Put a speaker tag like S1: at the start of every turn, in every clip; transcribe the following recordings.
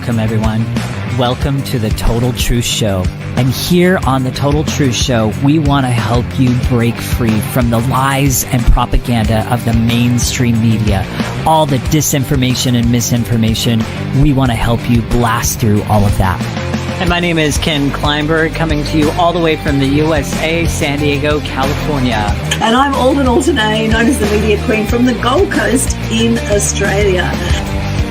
S1: welcome everyone. Welcome to the Total Truth Show. And here on the Total Truth Show, we want to help you break free from the lies and propaganda of the mainstream media, all the disinformation and misinformation. We want to help you blast through all of that. And my name is Ken Kleinberg, coming to you all the way from the USA, San Diego, California.
S2: And I'm Aldwyn Altuney, known as the Media Queen from the Gold Coast in Australia.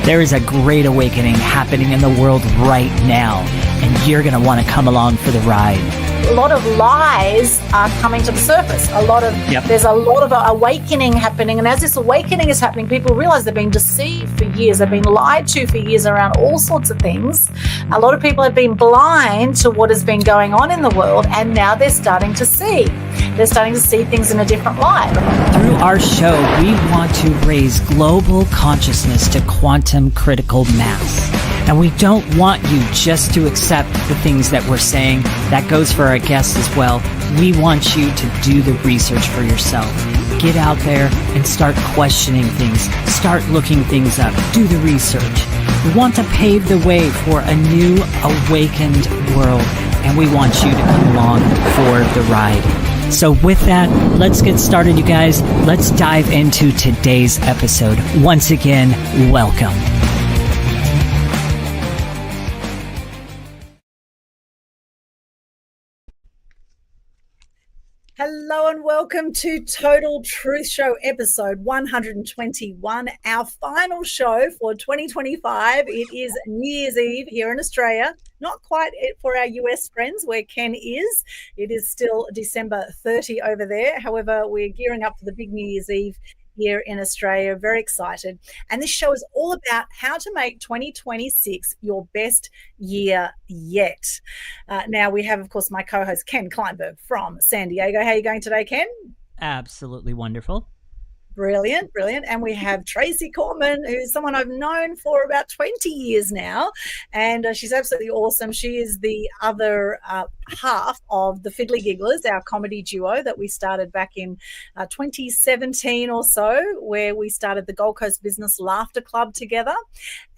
S1: There is a great awakening happening in the world right now, and you're going to want to come along for the ride.
S3: A lot of lies are coming to the surface. There's a lot of awakening happening. And as this awakening is happening, people realize they've been deceived for years. They've been lied to for years around all sorts of things. A lot of people have been blind to what has been going on in the world, and now they're starting to see. They're starting to see things in a different light.
S1: Through our show, we want to raise global consciousness to quantum critical mass. And we don't want you just to accept the things that we're saying. That goes for our guests as well. We want you to do the research for yourself. Get out there and start questioning things. Start looking things up. Do the research. We want to pave the way for a new awakened world. And we want you to come along for the ride. So with that, let's get started, you guys. Let's dive into today's episode. Once again, welcome.
S2: Hello and welcome to Total Truth Show episode 121, our final show for 2025. It is New Year's Eve here in Australia. Not quite for our US friends where Ken is. It is still December 30 over there. However, we're gearing up for the big New Year's Eve here in Australia. Very excited. And this show is all about how to make 2026 your best year yet. Now we have, of course, my co-host Ken Kleinberg from San Diego. How are you going today, Ken?
S1: Absolutely wonderful.
S2: Brilliant. And we have Tracey Korman, who's someone I've known for about 20 years now, and she's absolutely awesome. She is the other half of the Fiddly Gigglers, our comedy duo that we started back in 2017 or so, where we started the Gold Coast Business Laughter Club together,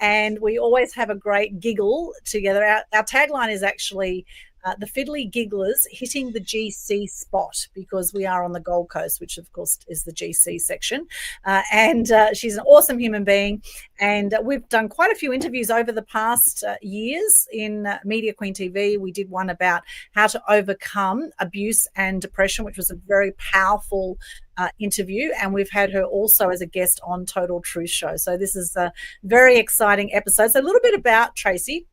S2: and we always have a great giggle together. Our tagline is actually the Fiddly Gigglers hitting the GC spot, because we are on the Gold Coast, which of course is the GC section. And she's an awesome human being. And we've done quite a few interviews over the past years in Media Queen TV. We did one about how to overcome abuse and depression, which was a very powerful interview. And we've had her also as a guest on Total Truth Show. So this is a very exciting episode. So a little bit about Tracey.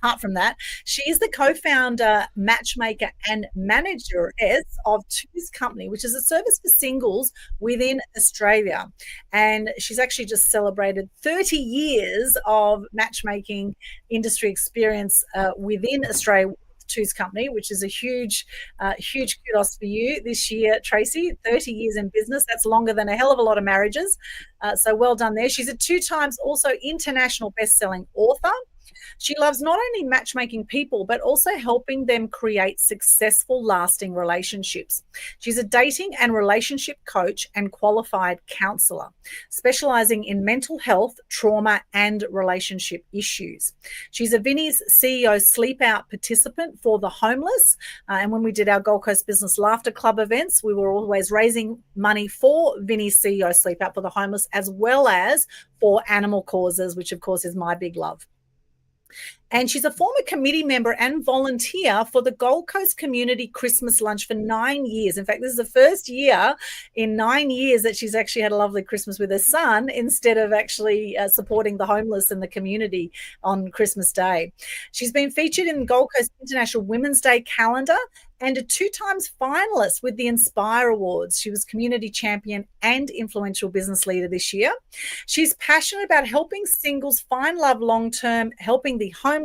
S2: Apart from that, she is the co-founder, matchmaker, and manageress of Two's Company, which is a service for singles within Australia. And she's actually just celebrated 30 years of matchmaking industry experience within Australia. Two's Company, which is a huge kudos for you this year, Tracey. 30 years in business. That's longer than a hell of a lot of marriages. So well done there. She's a 2 times also international best-selling author. She loves not only matchmaking people, but also helping them create successful, lasting relationships. She's a dating and relationship coach and qualified counselor, specializing in mental health, trauma, and relationship issues. She's a Vinnie's CEO Sleep Out participant for the homeless. And when we did our Gold Coast Business Laughter Club events, we were always raising money for Vinnie's CEO Sleep Out for the homeless, as well as for animal causes, which of course is my big love. And she's a former committee member and volunteer for the Gold Coast Community Christmas Lunch for 9 years. In fact, this is the first year in 9 years that she's actually had a lovely Christmas with her son, instead of actually supporting the homeless in the community on Christmas Day. She's been featured in Gold Coast International Women's Day calendar and a 2 times finalist with the Inspire Awards. She was community champion and influential business leader this year. She's passionate about helping singles find love long-term, helping the homeless,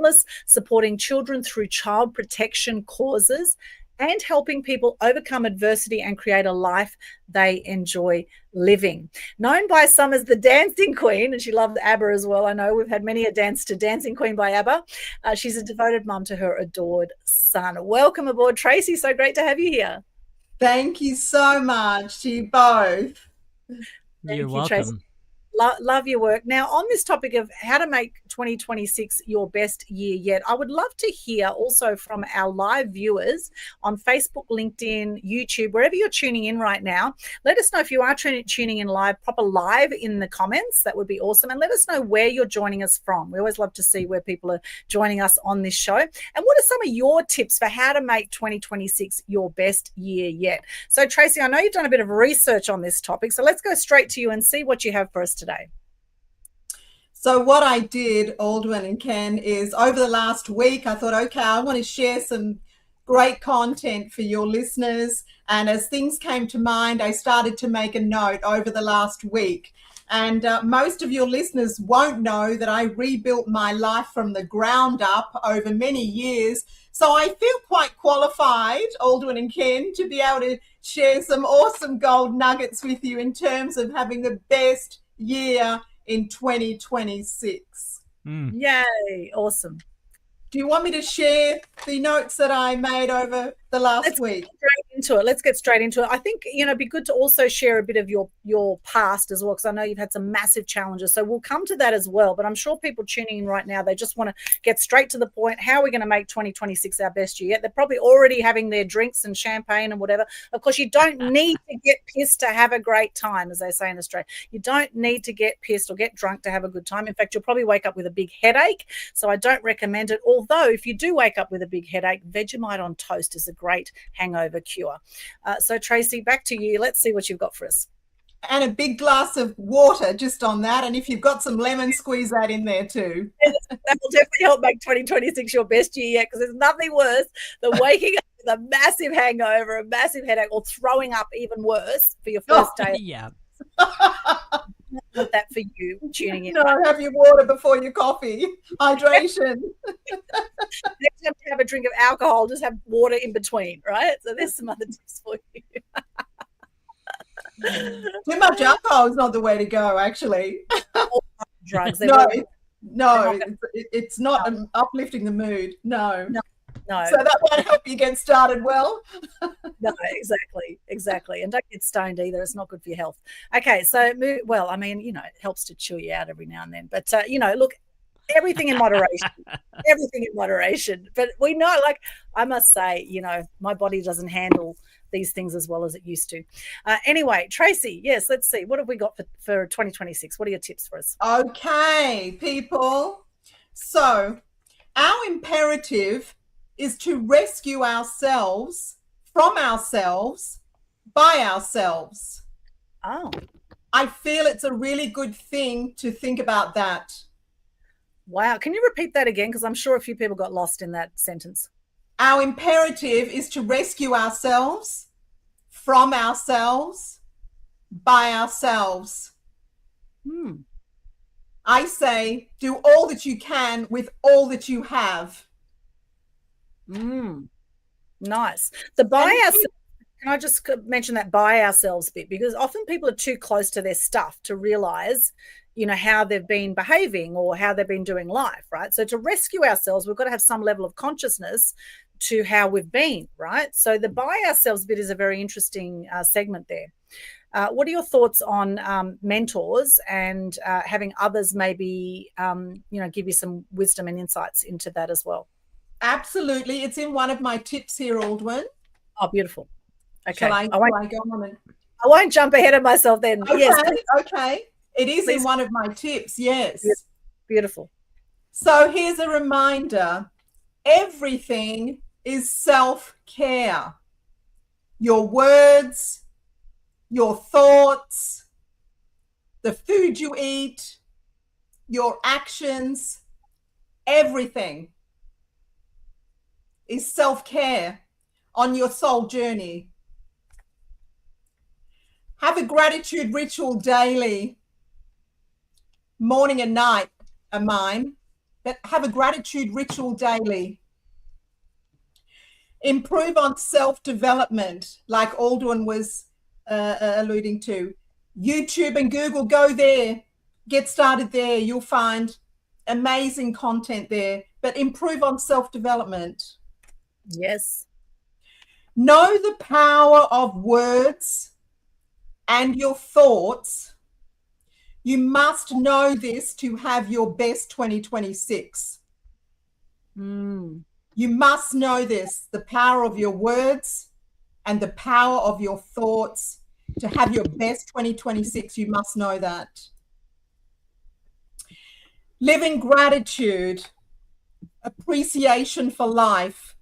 S2: supporting children through child protection causes, and helping people overcome adversity and create a life they enjoy living. Known by some as the Dancing Queen, and she loved ABBA as well. I know we've had many a dance to Dancing Queen by ABBA. She's a devoted mum to her adored son. Welcome aboard, Tracey. So great to have you here.
S4: Thank you so much to you both.
S1: You're welcome. Tracey.
S2: Love your work. Now, on this topic of how to make 2026 your best year yet, I would love to hear also from our live viewers on Facebook, LinkedIn, YouTube, wherever you're tuning in right now. Let us know if you are tuning in live, proper live in the comments. That would be awesome. And let us know where you're joining us from. We always love to see where people are joining us on this show. And what are some of your tips for how to make 2026 your best year yet? So, Tracey, I know you've done a bit of research on this topic, so let's go straight to you and see what you have for us today.
S4: So what I did, Aldwyn and Ken, is over the last week, I thought, okay, I want to share some great content for your listeners. And as things came to mind, I started to make a note over the last week. And most of your listeners won't know that I rebuilt my life from the ground up over many years. So I feel quite qualified, Aldwyn and Ken, to be able to share some awesome gold nuggets with you in terms of having the best year in 2026.
S2: Yay, awesome.
S4: Do you want me to share the notes that I made over the last week?
S2: Let's get straight into it. I think, it'd be good to also share a bit of your past as well, because I know you've had some massive challenges. So we'll come to that as well. But I'm sure people tuning in right now, they just want to get straight to the point. How are we going to make 2026 our best year? They're probably already having their drinks and champagne and whatever. Of course, you don't need to get pissed to have a great time, as they say in Australia. You don't need to get pissed or get drunk to have a good time. In fact, you'll probably wake up with a big headache. So I don't recommend it. Although if you do wake up with a big headache, Vegemite on toast is a great hangover cure. So Tracey, back to you. Let's see what you've got for us.
S4: And a big glass of water just on that. And if you've got some lemon, squeeze that in there too.
S2: That will definitely help make 2026 your best year yet, because there's nothing worse than waking up with a massive hangover, a massive headache, or throwing up even worse for your first day.
S1: Yeah.
S2: Not that for you tuning in.
S4: No, have your water before your coffee. Hydration.
S2: Next time you have a drink of alcohol, just have water in between, right? So there's some other tips for you.
S4: Too much alcohol is not the way to go, actually.
S2: Drugs.
S4: It's not uplifting the mood. No.
S2: No.
S4: So that won't help you get started well.
S2: No, exactly. And don't get stoned either. It's not good for your health. Okay, so, well, I mean, it helps to chill you out every now and then. But, look, everything in moderation. Everything in moderation. But we know, I must say, my body doesn't handle these things as well as it used to. Anyway, Tracey, yes, let's see. What have we got for 2026? What are your tips for us?
S4: Okay, people. So our imperative is to rescue ourselves from ourselves by ourselves.
S2: Oh.
S4: I feel it's a really good thing to think about that.
S2: Wow. Can you repeat that again? Because I'm sure a few people got lost in that sentence.
S4: Our imperative is to rescue ourselves from ourselves by ourselves. I say, do all that you can with all that you have.
S2: Nice. The by ourselves, can I just mention that by ourselves bit? Because often people are too close to their stuff to realize, how they've been behaving or how they've been doing life, right? So to rescue ourselves, we've got to have some level of consciousness to how we've been, right? So the by ourselves bit is a very interesting segment there. What are your thoughts on mentors and having others maybe, give you some wisdom and insights into that as well?
S4: Absolutely. It's in one of my tips here, Aldwyn.
S2: Oh, beautiful. Okay.
S4: I
S2: won't jump ahead of myself then.
S4: Okay,
S2: yes.
S4: Okay. It is in one of my tips, yes.
S2: Beautiful.
S4: So here's a reminder. Everything is self-care. Your words, your thoughts, the food you eat, your actions, everything is self-care on your soul journey. Have a gratitude ritual daily. Morning and night are mine, but have a gratitude ritual daily. Improve on self-development, like Aldwyn was alluding to. YouTube and Google, go there. Get started there. You'll find amazing content there, but improve on self-development.
S2: Yes.
S4: Know the power of words and your thoughts You must know this to have your best 2026. You must know this, the power of your words and the power of your thoughts. To have your best 2026, you must know that. Live in gratitude, appreciation for life,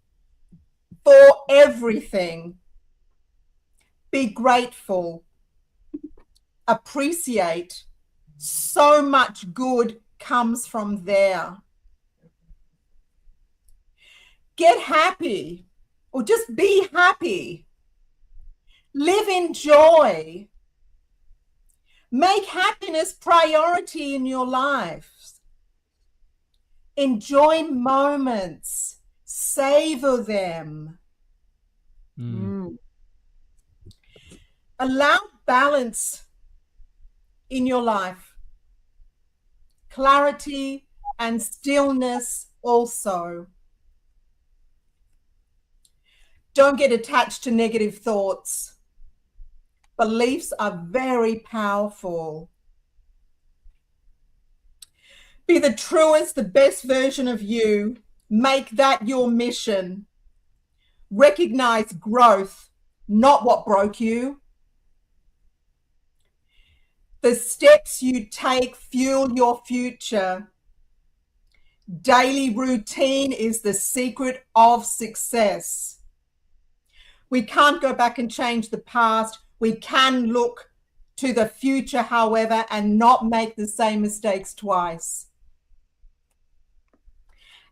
S4: for everything. Be grateful, appreciate. So much good comes from there. Get happy, or just be happy. Live in joy. Make happiness priority in your lives. Enjoy moments. Savor them. Allow balance in your life. Clarity and stillness also. Don't get attached to negative thoughts. Beliefs are very powerful. Be the truest, the best version of you. Make that your mission. Recognize growth, not what broke you. The steps you take fuel your future. Daily routine is the secret of success. We can't go back and change the past. We can look to the future, however, and not make the same mistakes twice.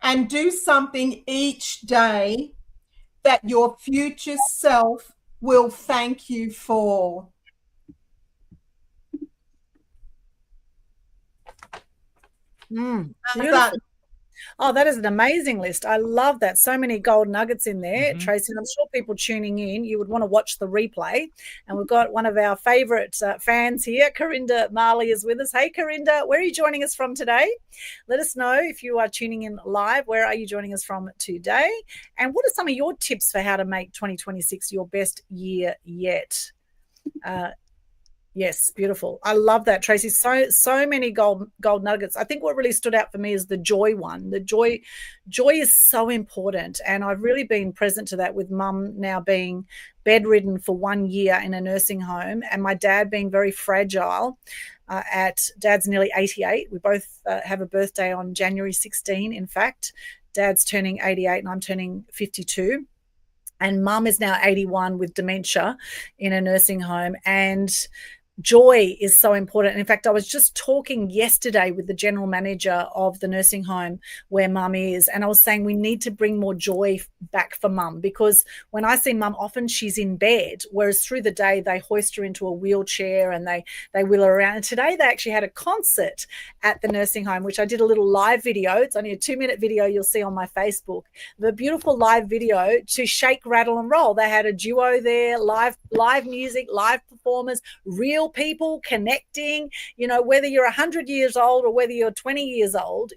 S4: And do something each day that your future self will thank you for.
S2: Beautiful. Oh, that is an amazing list. I love that. So many gold nuggets in there, Tracey. And I'm sure people tuning in, you would want to watch the replay. And we've got one of our favourite fans here. Corinda Marley is with us. Hey, Corinda, where are you joining us from today? Let us know if you are tuning in live. Where are you joining us from today? And what are some of your tips for how to make 2026 your best year yet? Yes, beautiful. I love that, Tracey. So many gold nuggets. I think what really stood out for me is the joy one. The joy is so important, and I've really been present to that with Mum now being bedridden for 1 year in a nursing home, and my dad being very fragile. Dad's nearly 88. We both have a birthday on January 16. In fact, Dad's turning 88 and I'm turning 52. And Mum is now 81 with dementia in a nursing home, and joy is so important. And in fact, I was just talking yesterday with the general manager of the nursing home where Mum is, and I was saying we need to bring more joy back for Mum, because when I see Mum, often she's in bed, whereas through the day they hoist her into a wheelchair and they wheel her around. And today they actually had a concert at the nursing home, which I did a little live video. It's only a 2-minute video you'll see on my Facebook. The beautiful live video to shake, rattle and roll. They had a duo there, live music, live performers, real people connecting. Whether you're 100 years old or whether you're 20 years old,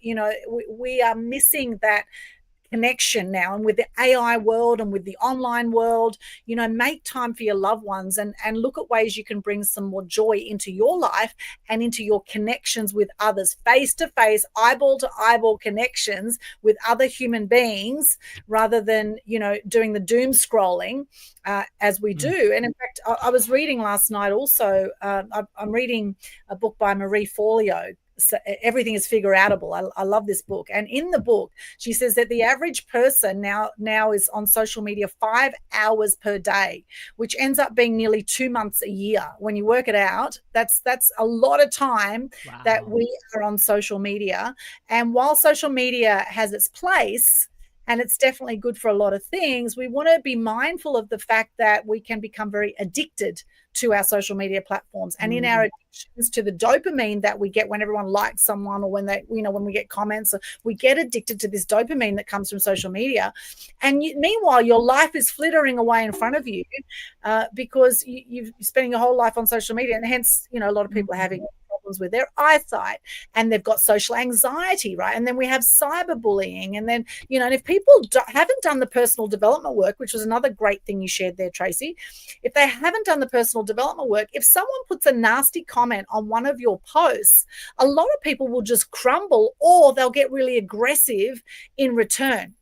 S2: we are missing that connection now. And with the AI world and with the online world, make time for your loved ones and look at ways you can bring some more joy into your life and into your connections with others, face-to-face, eyeball-to-eyeball connections with other human beings, rather than, doing the doom scrolling as we do. And in fact, I was reading last night also, I'm reading a book by Marie Forleo. So Everything is Figure Outable. I love this book. And in the book, she says that the average person now is on social media 5 hours per day, which ends up being nearly 2 months a year. When you work it out, that's a lot of time that we are on social media. And while social media has its place, and it's definitely good for a lot of things, we want to be mindful of the fact that we can become very addicted to our social media platforms, and in our addictions to the dopamine that we get when everyone likes someone, or when when we get comments, we get addicted to this dopamine that comes from social media. And meanwhile, your life is flittering away in front of you because you're spending your whole life on social media, and hence, a lot of people are having problems with their eyesight, and they've got social anxiety, right? And then we have cyberbullying. And then, and if people haven't done the personal development work, which was another great thing you shared there, Tracey, if they haven't done the personal development work, if someone puts a nasty comment on one of your posts, a lot of people will just crumble, or they'll get really aggressive in return.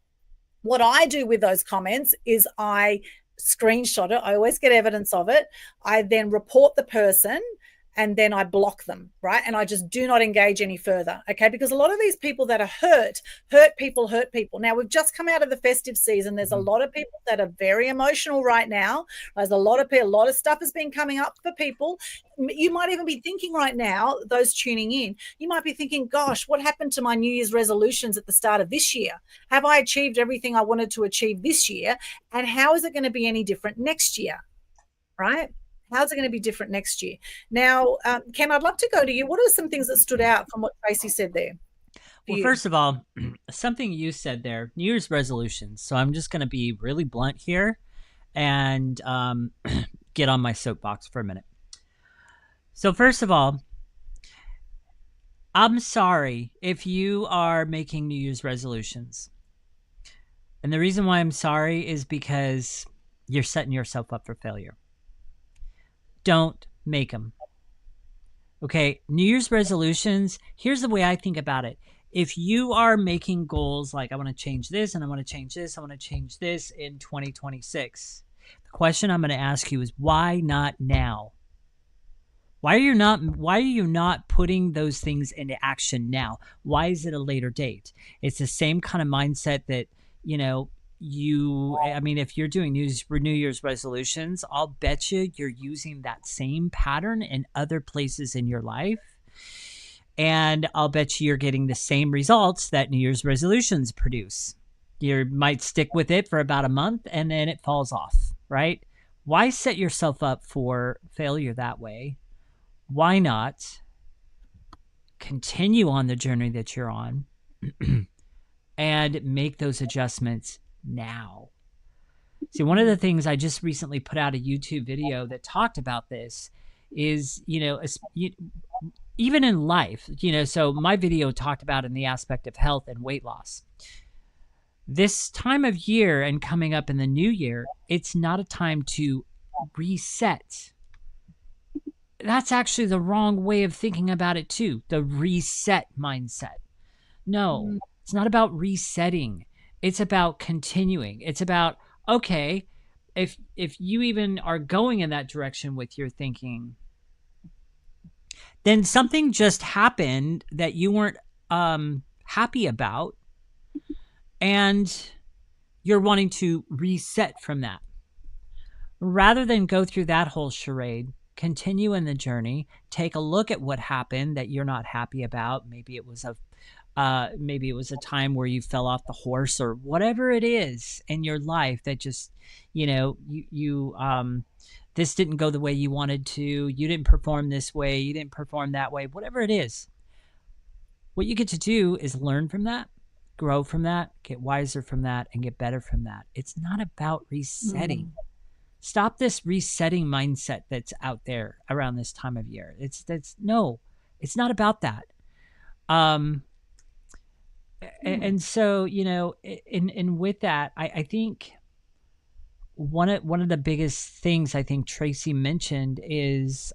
S2: What I do with those comments is I screenshot it. I always get evidence of it. I then report the person, and then I block them, right? And I just do not engage any further, okay? Because a lot of these people that are hurt people. Now, we've just come out of the festive season. There's a lot of people that are very emotional right now. There's a lot of stuff has been coming up for people. You might even be thinking right now, those tuning in, you might be thinking, gosh, what happened to my New Year's resolutions at the start of this year? Have I achieved everything I wanted to achieve this year? And how is it going to be any different next year, right? How's it going to be different next year? Now, Ken, I'd love to go to you. What are some things that stood out from what Tracey said there?
S1: Well, first of all, something you said there, New Year's resolutions. So I'm just going to be really blunt here and get on my soapbox for a minute. So first of all, I'm sorry if you are making New Year's resolutions. And the reason why I'm sorry is because you're setting yourself up for failure. Don't make them. Okay, New Year's resolutions, here's the way I think about it. If you are making goals like I want to change this and I want to change this, I want to change this in 2026, the question I'm going to ask you is why not now? Why are you not putting those things into action now? Why is it a later date? It's the same kind of mindset that, if you're doing New Year's resolutions, I'll bet you're using that same pattern in other places in your life. And I'll bet you're getting the same results that New Year's resolutions produce. You might stick with it for about a month and then it falls off, right? Why set yourself up for failure that way? Why not continue on the journey that you're on and make those adjustments now? See, one of the things I just recently put out a YouTube video that talked about this is, even in life, so my video talked about in the aspect of health and weight loss. This time of year and coming up in the new year, it's not a time to reset. That's actually the wrong way of thinking about it too, the reset mindset. No, it's not about resetting. It's about continuing. It's about, okay, if you even are going in that direction with your thinking, then something just happened that you weren't happy about, and you're wanting to reset from that. Rather than go through that whole charade, continue in the journey, take a look at what happened that you're not happy about. Maybe it was a time where you fell off the horse or whatever it is in your life that just, this didn't go the way you wanted to. You didn't perform this way. You didn't perform that way. Whatever it is, what you get to do is learn from that, grow from that, get wiser from that, and get better from that. It's not about resetting. Stop this resetting mindset that's out there around this time of year. It's not about that. And so, and with that, I think one of the biggest things I think Tracey mentioned is,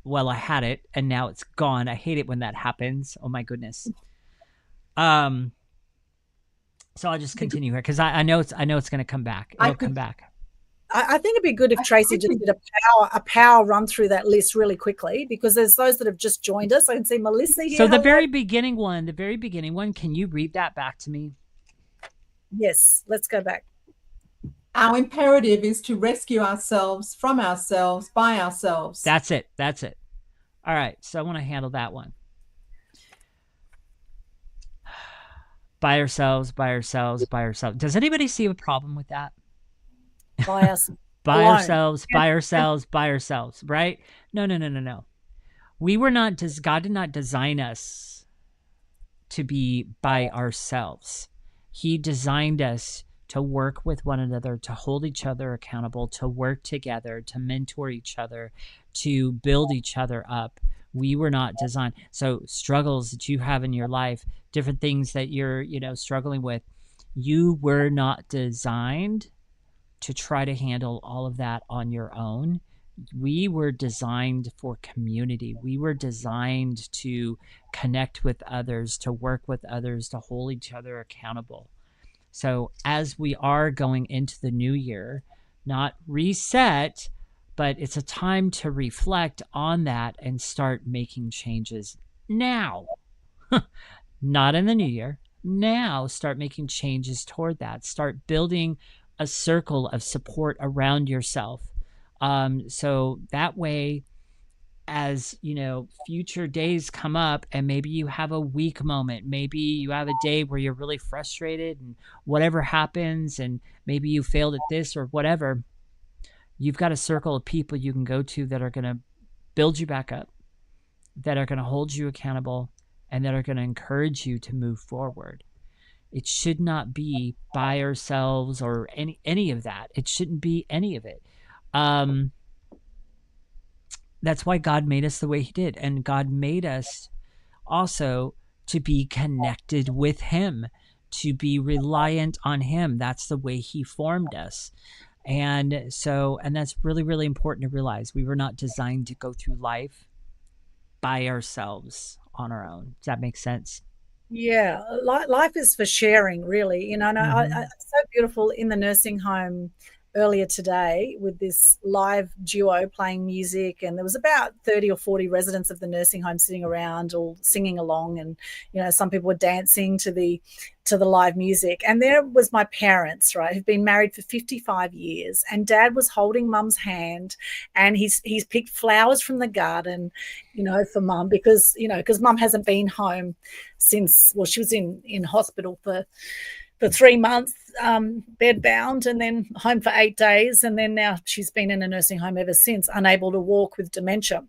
S1: well, I had it and now it's gone. I hate it when that happens. Oh my goodness. So I'll just continue here because I know it's going to come back. It'll come back.
S2: I think it'd be good if Tracey just did a power run through that list really quickly, because there's those that have just joined us. I can see Melissa here.
S1: So the very beginning one, can you read that back to me?
S2: Yes, let's go back.
S4: Our imperative is to rescue ourselves from ourselves by ourselves.
S1: That's it. All right. So I want to handle that one. By ourselves. Does anybody see a problem with that?
S2: By us.
S1: by ourselves, right? No. God did not design us to be by ourselves. He designed us to work with one another, to hold each other accountable, to work together, to mentor each other, to build each other up. We were not designed. So struggles that you have in your life, different things that you're, struggling with, you were not designed to try to handle all of that on your own. We were designed for community. We were designed to connect with others, to work with others, to hold each other accountable. So as we are going into the new year, not reset, but it's a time to reflect on that and start making changes now. Not in the new year. Now start making changes toward that. Start building a circle of support around yourself. So that way, as future days come up and maybe you have a weak moment, maybe you have a day where you're really frustrated and whatever happens, and maybe you failed at this or whatever, you've got a circle of people you can go to that are going to build you back up, that are going to hold you accountable, and that are going to encourage you to move forward. It should not be by ourselves or any of that. It shouldn't be any of it. That's why God made us the way he did. And God made us also to be connected with him, to be reliant on him. That's the way he formed us. And that's really, really important to realize. We were not designed to go through life by ourselves on our own. Does that make sense?
S2: Yeah, life is for sharing, really. And it's so beautiful in the nursing home earlier today with this live duo playing music, and there was about 30 or 40 residents of the nursing home sitting around all singing along, and some people were dancing to the live music. And there was my parents, right, who've been married for 55 years, and Dad was holding Mum's hand, and he's picked flowers from the garden, for Mum, because Mum hasn't been home since, well, she was in hospital for 3 months, bedbound, and then home for 8 days. And then now she's been in a nursing home ever since, unable to walk with dementia,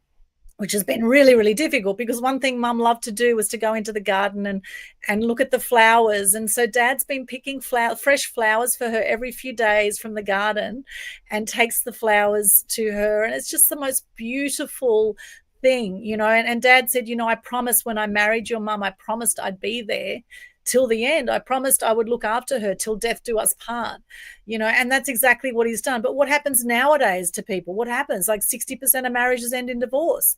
S2: which has been really, really difficult, because one thing Mum loved to do was to go into the garden and look at the flowers. And so Dad's been picking fresh flowers for her every few days from the garden and takes the flowers to her. And it's just the most beautiful thing, and Dad said, I promised when I married your mum, I promised I'd be there till the end. I promised I would look after her till death do us part, and that's exactly what he's done. But what happens nowadays to people? What happens? Like 60% of marriages end in divorce.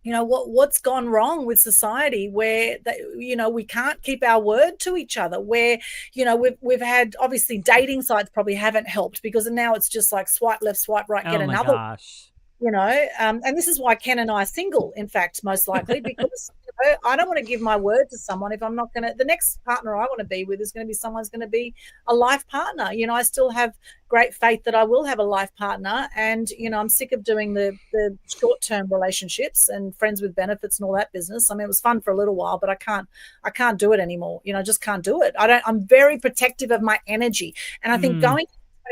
S2: What's gone wrong with society where we can't keep our word to each other, where we've had, obviously dating sites probably haven't helped, because now it's just like swipe left, swipe right, get another.
S1: Gosh.
S2: And this is why Ken and I are single, in fact, most likely, because I don't want to give my word to someone if I'm not going to. The next partner I want to be with is going to be someone who's going to be a life partner. I still have great faith that I will have a life partner, and I'm sick of doing the short-term relationships and friends with benefits and all that business. I mean, it was fun for a little while, but I can't do it anymore. I just can't do it. I'm very protective of my energy, and I think going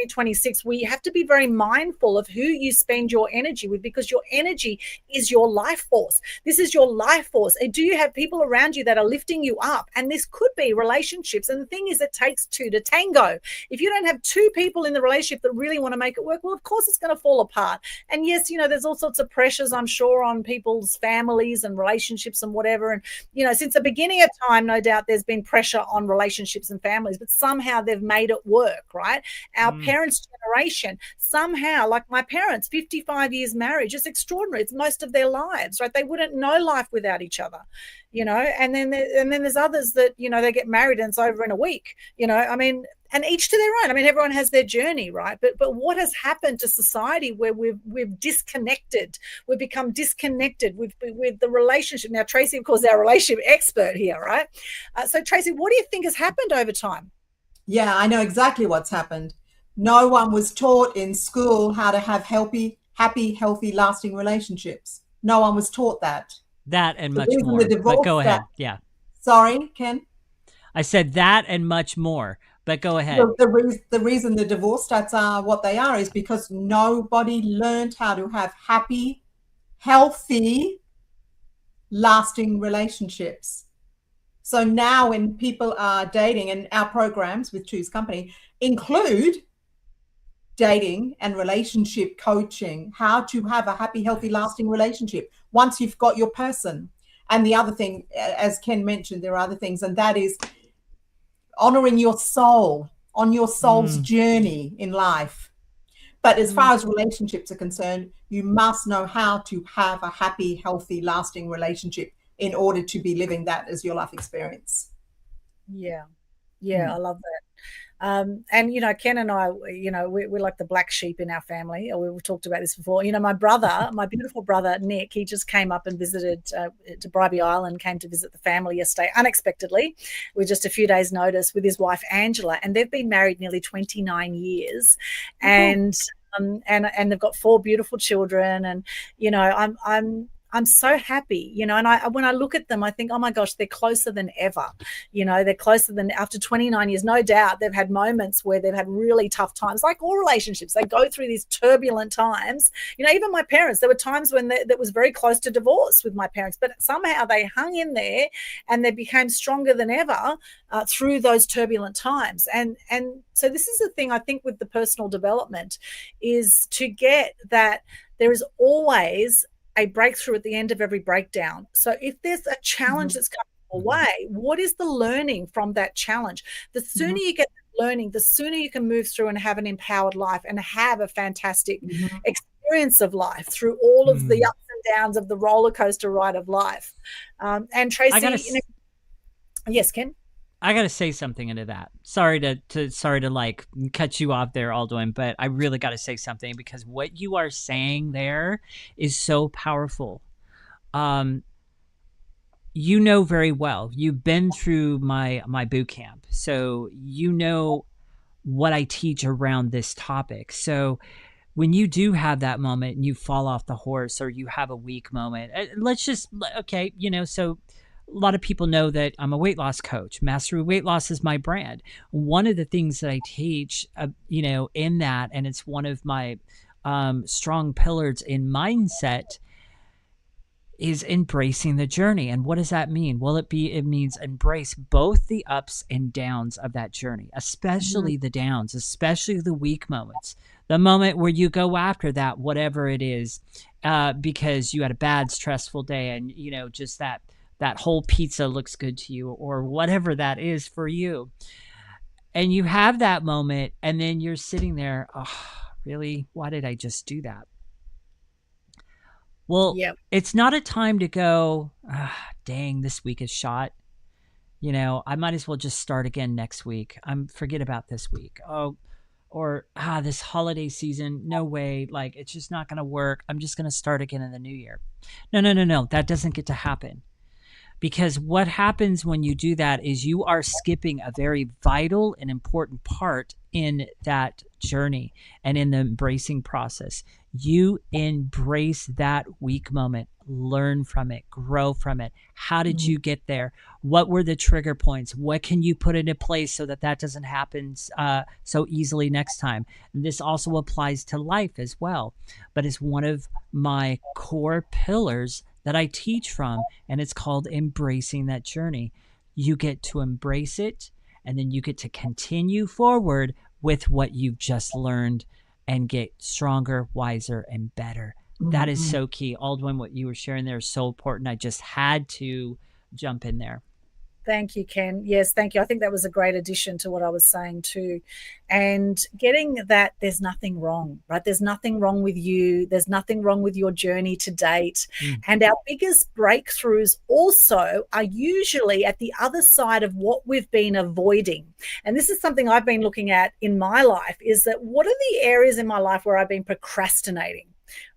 S2: 2026, we have to be very mindful of who you spend your energy with, because your energy is your life force. This is your life force. And do you have people around you that are lifting you up? And this could be relationships. And the thing is, it takes two to tango. If you don't have two people in the relationship that really want to make it work, well, of course it's going to fall apart. And yes, there's all sorts of pressures, I'm sure, on people's families and relationships and whatever. And, since the beginning of time, no doubt there's been pressure on relationships and families, but somehow they've made it work, right? Our parents' generation, somehow, like my parents, 55 years marriage, it's extraordinary. It's most of their lives, right? They wouldn't know life without each other, and then there's others that, they get married and it's over in a week, and each to their own. I mean, everyone has their journey, right? But what has happened to society where we've disconnected? We've become disconnected with the relationship. Now, Tracey, of course, our relationship expert here, right? So, Tracey, what do you think has happened over time?
S4: Yeah, I know exactly what's happened. No one was taught in school how to have happy, healthy, lasting relationships. No one was taught that.
S1: That and much more. But go ahead. Yeah.
S4: Sorry, Ken?
S1: I said that and much more, but go ahead.
S4: The reason the divorce stats are what they are is because nobody learned how to have happy, healthy, lasting relationships. So now when people are dating, and our programs with Choose Company include dating and relationship coaching, how to have a happy, healthy, lasting relationship once you've got your person. And the other thing, as Ken mentioned, there are other things, and that is honoring your soul on your soul's journey in life. But as far as relationships are concerned, you must know how to have a happy, healthy, lasting relationship in order to be living that as your life experience.
S2: Yeah. I love that. And, you know, Ken and I, you know, we're like the black sheep in our family. We've talked about this before. You know, my brother, my beautiful brother, Nick, he just came up and visited to Bribie Island, came to visit the family yesterday, unexpectedly, with just a few days' notice, with his wife, Angela. And they've been married nearly 29 years. And they've got 4 beautiful children. And, you know, I'm so happy, you know, and when I look at them, I think, oh my gosh, they're closer than ever. You know, they're closer than after 29 years. No doubt they've had moments where they've had really tough times, like all relationships. They go through these turbulent times. You know, even my parents, there were times when that was very close to divorce with my parents, but somehow they hung in there and they became stronger than ever through those turbulent times. And so this is the thing I think with the personal development, is to get that there is always a breakthrough at the end of every breakdown. So if there's a challenge that's coming your way, what is the learning from that challenge? The sooner you get learning, the sooner you can move through and have an empowered life and have a fantastic experience of life through all of the ups and downs of the roller coaster ride of life. And Tracey, yes, Ken?
S1: I got to say something into that. Sorry to like cut you off there, Aldwyn, but I really got to say something, because what you are saying there is so powerful. You know very well, you've been through my boot camp, so you know what I teach around this topic. So when you do have that moment and you fall off the horse, or you have a weak moment, okay, you know, so a lot of people know that I'm a weight loss coach. Mastery Weight Loss is my brand. One of the things that I teach, you know, in that, and it's one of my strong pillars in mindset, is embracing the journey. And what does that mean? Well, it means embrace both the ups and downs of that journey, especially the downs, especially the weak moments, the moment where you go after that, whatever it is, because you had a bad, stressful day, and, you know, just that whole pizza looks good to you, or whatever that is for you. And you have that moment, and then you're sitting there, oh, really? Why did I just do that? Well, It's not a time to go, dang, this week is shot. You know, I might as well just start again next week. Forget about this week. Oh, or this holiday season, no way, like it's just not going to work. I'm just going to start again in the new year. No. That doesn't get to happen. Because what happens when you do that is you are skipping a very vital and important part in that journey and in the embracing process. You embrace that weak moment, learn from it, grow from it. How did you get there? What were the trigger points? What can you put into place so that doesn't happen so easily next time? And this also applies to life as well, but it's one of my core pillars that I teach from, and it's called embracing that journey. You get to embrace it, and then you get to continue forward with what you've just learned and get stronger, wiser, and better. That is so key. Aldwyn, what you were sharing there is so important. I just had to jump in there.
S2: Thank you, Ken. Yes, thank you. I think that was a great addition to what I was saying too. And getting that there's nothing wrong, right? There's nothing wrong with you. There's nothing wrong with your journey to date. And our biggest breakthroughs also are usually at the other side of what we've been avoiding. And this is something I've been looking at in my life, is that what are the areas in my life where I've been procrastinating?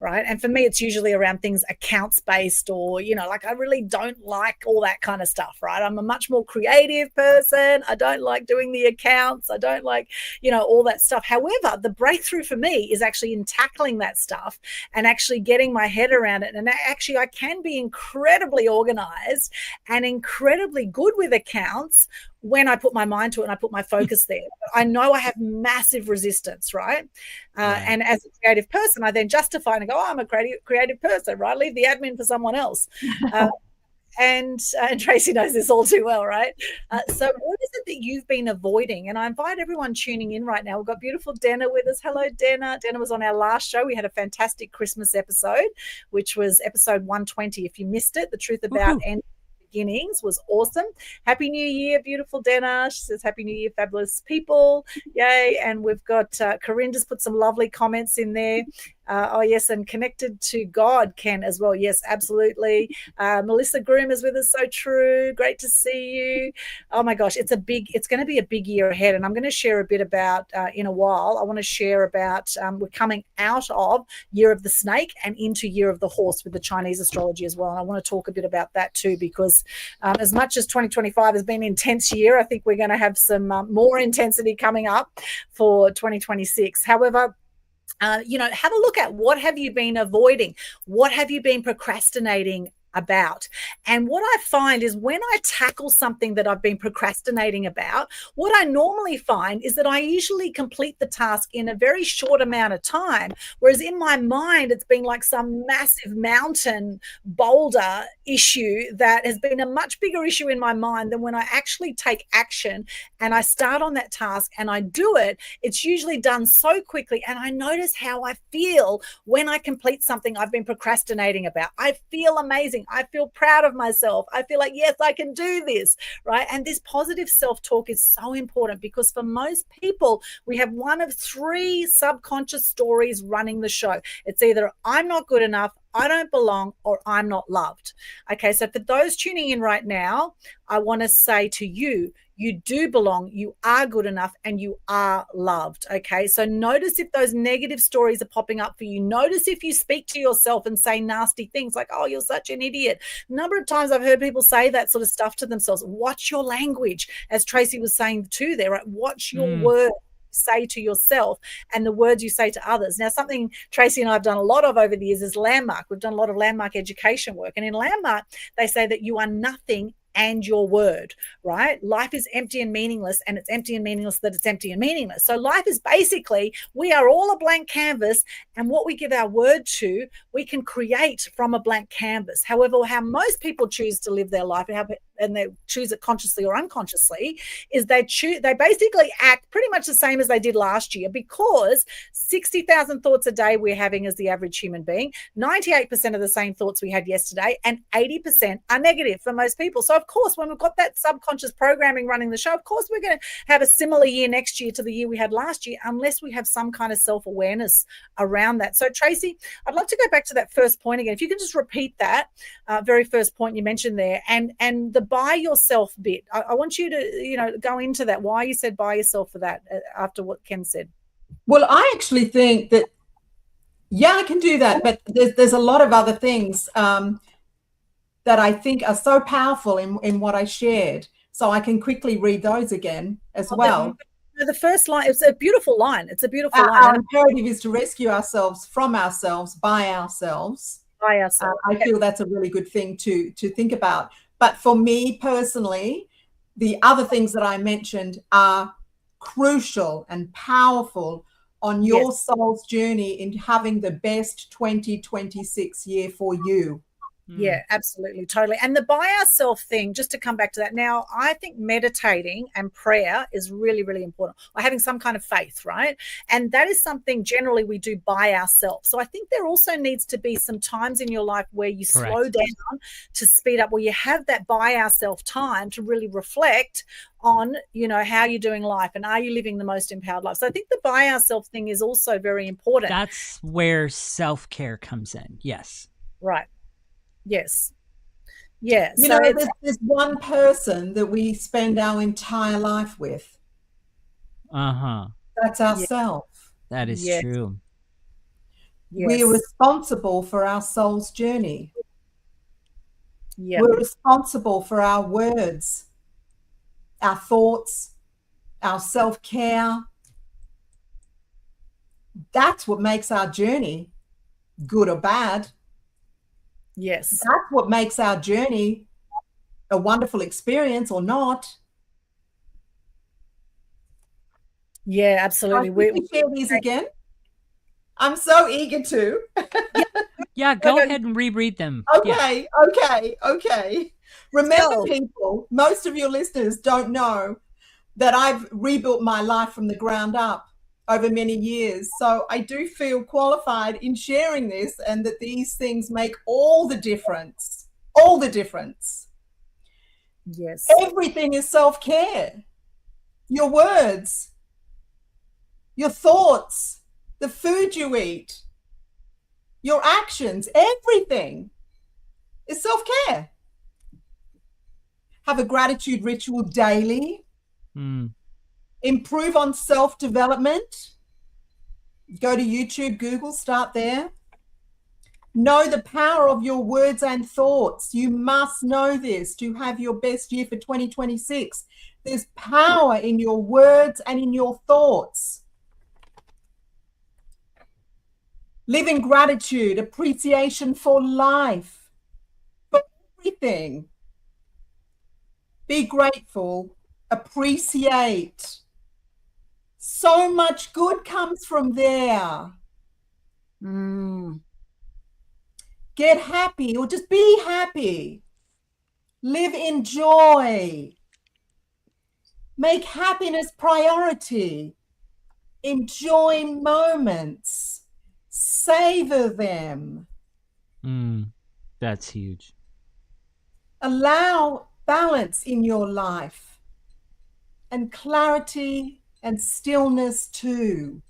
S2: Right. And for me, it's usually around things accounts based, or, you know, like I really don't like all that kind of stuff. Right. I'm a much more creative person. I don't like doing the accounts. I don't like, you know, all that stuff. However, the breakthrough for me is actually in tackling that stuff and actually getting my head around it. And actually, I can be incredibly organized and incredibly good with accounts when I put my mind to it and I put my focus there. I know I have massive resistance, right? And as a creative person, I then justify and go, oh, I'm a creative person, right? Leave the admin for someone else. and Tracey knows this all too well, right? So what is it that you've been avoiding? And I invite everyone tuning in right now. We've got beautiful Denna with us. Hello, Denna. Denna was on our last show. We had a fantastic Christmas episode, which was episode 120. If you missed it, the truth about end beginnings was awesome. Happy New Year, beautiful Denna. She says, Happy New Year, fabulous people. Yay. And we've got Corinne just put some lovely comments in there. Oh, yes, and connected to God, Ken, as well. Yes, absolutely. Melissa Groom is with us. So true. Great to see you. Oh, my gosh, it's going to be a big year ahead, and I'm going to share a bit about in a while. I want to share about we're coming out of Year of the Snake and into Year of the Horse with the Chinese astrology as well, and I want to talk a bit about that too, because as much as 2025 has been an intense year, I think we're going to have some more intensity coming up for 2026. However, have a look at what have you been avoiding? What have you been procrastinating about? And what I find is when I tackle something that I've been procrastinating about, what I normally find is that I usually complete the task in a very short amount of time. Whereas in my mind, it's been like some massive mountain boulder issue that has been a much bigger issue in my mind than when I actually take action and I start on that task and I do it. It's usually done so quickly, and I notice how I feel when I complete something I've been procrastinating about. I feel amazing. I feel proud of myself. I feel like, yes, I can do this, right? And this positive self-talk is so important because for most people, we have one of three subconscious stories running the show. It's either I'm not good enough, I don't belong, or I'm not loved. Okay, so for those tuning in right now, I want to say to you, you do belong, you are good enough, and you are loved. Okay, so notice if those negative stories are popping up for you. Notice if you speak to yourself and say nasty things like, oh, you're such an idiot. A number of times I've heard people say that sort of stuff to themselves. Watch your language, as Tracey was saying too there, right? Watch your words say to yourself and the words you say to others. Now, something Tracey and I have done a lot of over the years is landmark. We've done a lot of landmark education work. And in landmark, they say that you are nothing and your word, right? Life is empty and meaningless, and it's empty and meaningless that it's empty and meaningless. So life is basically, we are all a blank canvas, and what we give our word to, we can create from a blank canvas. However, how most people choose to live their life and they choose it consciously or unconsciously is they basically act pretty much the same as they did last year, because 60,000 thoughts a day we're having as the average human being, 98% of the same thoughts we had yesterday, and 80% are negative for most people. So of course, when we've got that subconscious programming running the show, of course we're going to have a similar year next year to the year we had last year, unless we have some kind of self-awareness around that. So Tracey, I'd love to go back to that first point again. If you can just repeat that very first point you mentioned there, and the buy yourself bit. I want you to, go into that, why you said buy yourself for that after what Ken said.
S4: Well, I actually think that, yeah, I can do that, but there's a lot of other things that I think are so powerful in what I shared. So I can quickly read those again as well.
S2: The first line, it's a beautiful line. It's a beautiful line.
S4: Our imperative is to rescue ourselves from ourselves, by ourselves.
S2: By ourselves.
S4: I feel that's a really good thing to think about. But for me personally, the other things that I mentioned are crucial and powerful on your soul's journey in having the best 2026 year for you.
S2: Yeah, absolutely. Totally. And the by ourselves thing, just to come back to that. Now, I think meditating and prayer is really, really important, or having some kind of faith, right? And that is something generally we do by ourselves. So I think there also needs to be some times in your life where you slow down to speed up, where you have that by ourselves time to really reflect on, how you're doing life and are you living the most empowered life. So I think the by ourselves thing is also very important.
S1: That's where self-care comes in. Yes.
S2: Right. Yes. Yeah.
S4: There's one person that we spend our entire life with. That's ourselves.
S1: That is true.
S4: Yes. We are responsible for our soul's journey.
S2: Yeah.
S4: We're responsible for our words, our thoughts, our self-care. That's what makes our journey good or bad.
S2: Yes.
S4: That's what makes our journey a wonderful experience or not.
S2: Yeah, absolutely.
S4: We share these again. I'm so eager to.
S1: Yeah, go ahead and reread them.
S4: Okay. Remember, people, most of your listeners don't know that I've rebuilt my life from the ground up over many years. So I do feel qualified in sharing this, and that these things make all the difference. All the difference.
S2: Yes.
S4: Everything is self-care. Your words, your thoughts, the food you eat, your actions, everything is self-care. Have a gratitude ritual daily. Improve on self-development. Go to YouTube, Google, start there. Know the power of your words and thoughts. You must know this to have your best year for 2026. There's power in your words and in your thoughts. Live in gratitude, appreciation for life, for everything. Be grateful, appreciate. So much good comes from there. Get happy, or just be happy. Live in joy. Make happiness priority. Enjoy moments. Savor them.
S5: That's huge.
S4: Allow balance in your life, and clarity and stillness too.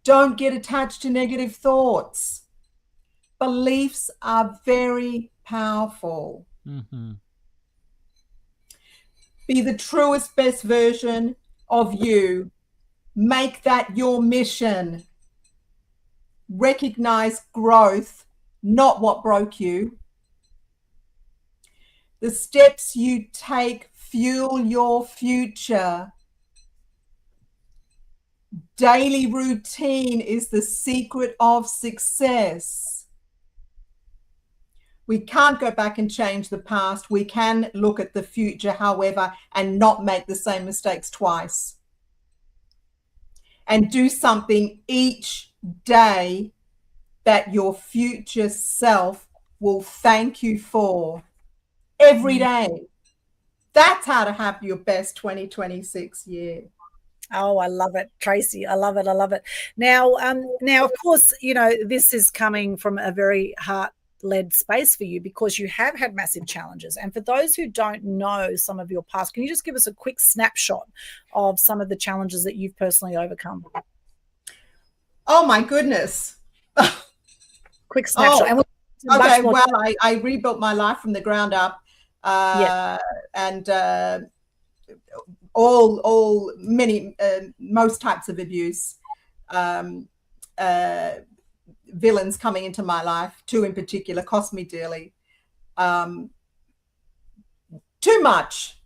S4: Don't get attached to negative thoughts. Beliefs are very powerful. Be the truest, best version of you. Make that your mission. Recognize growth, not what broke you. The steps you take fuel your future. Daily routine is the secret of success. We can't go back and change the past. We can look at the future, however, and not make the same mistakes twice. And do something each day that your future self will thank you for. Every day. That's how to have your best 2026 year.
S2: Oh, I love it, Tracey. I love it. I love it. Now, of course, you know, this is coming from a very heart-led space for you because you have had massive challenges. And for those who don't know some of your past, can you just give us a quick snapshot of some of the challenges that you've personally overcome?
S4: Oh, my goodness.
S2: Quick snapshot.
S4: Okay, well, I rebuilt my life from the ground up. And most types of abuse, villains coming into my life, two in particular, cost me dearly. Too much.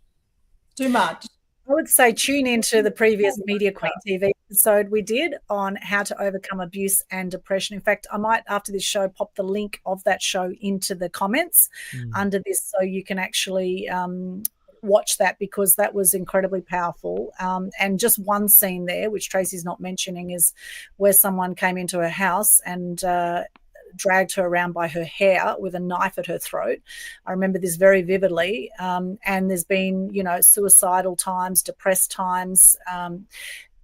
S2: I would say tune into the previous Media Queen TV episode we did on how to overcome abuse and depression. In fact, I might, after this show, pop the link of that show into the comments under this so you can actually watch that, because that was incredibly powerful. And just one scene there, which Tracey's not mentioning, is where someone came into her house and dragged her around by her hair with a knife at her throat. I remember this very vividly. And there's been, you know, suicidal times, depressed times.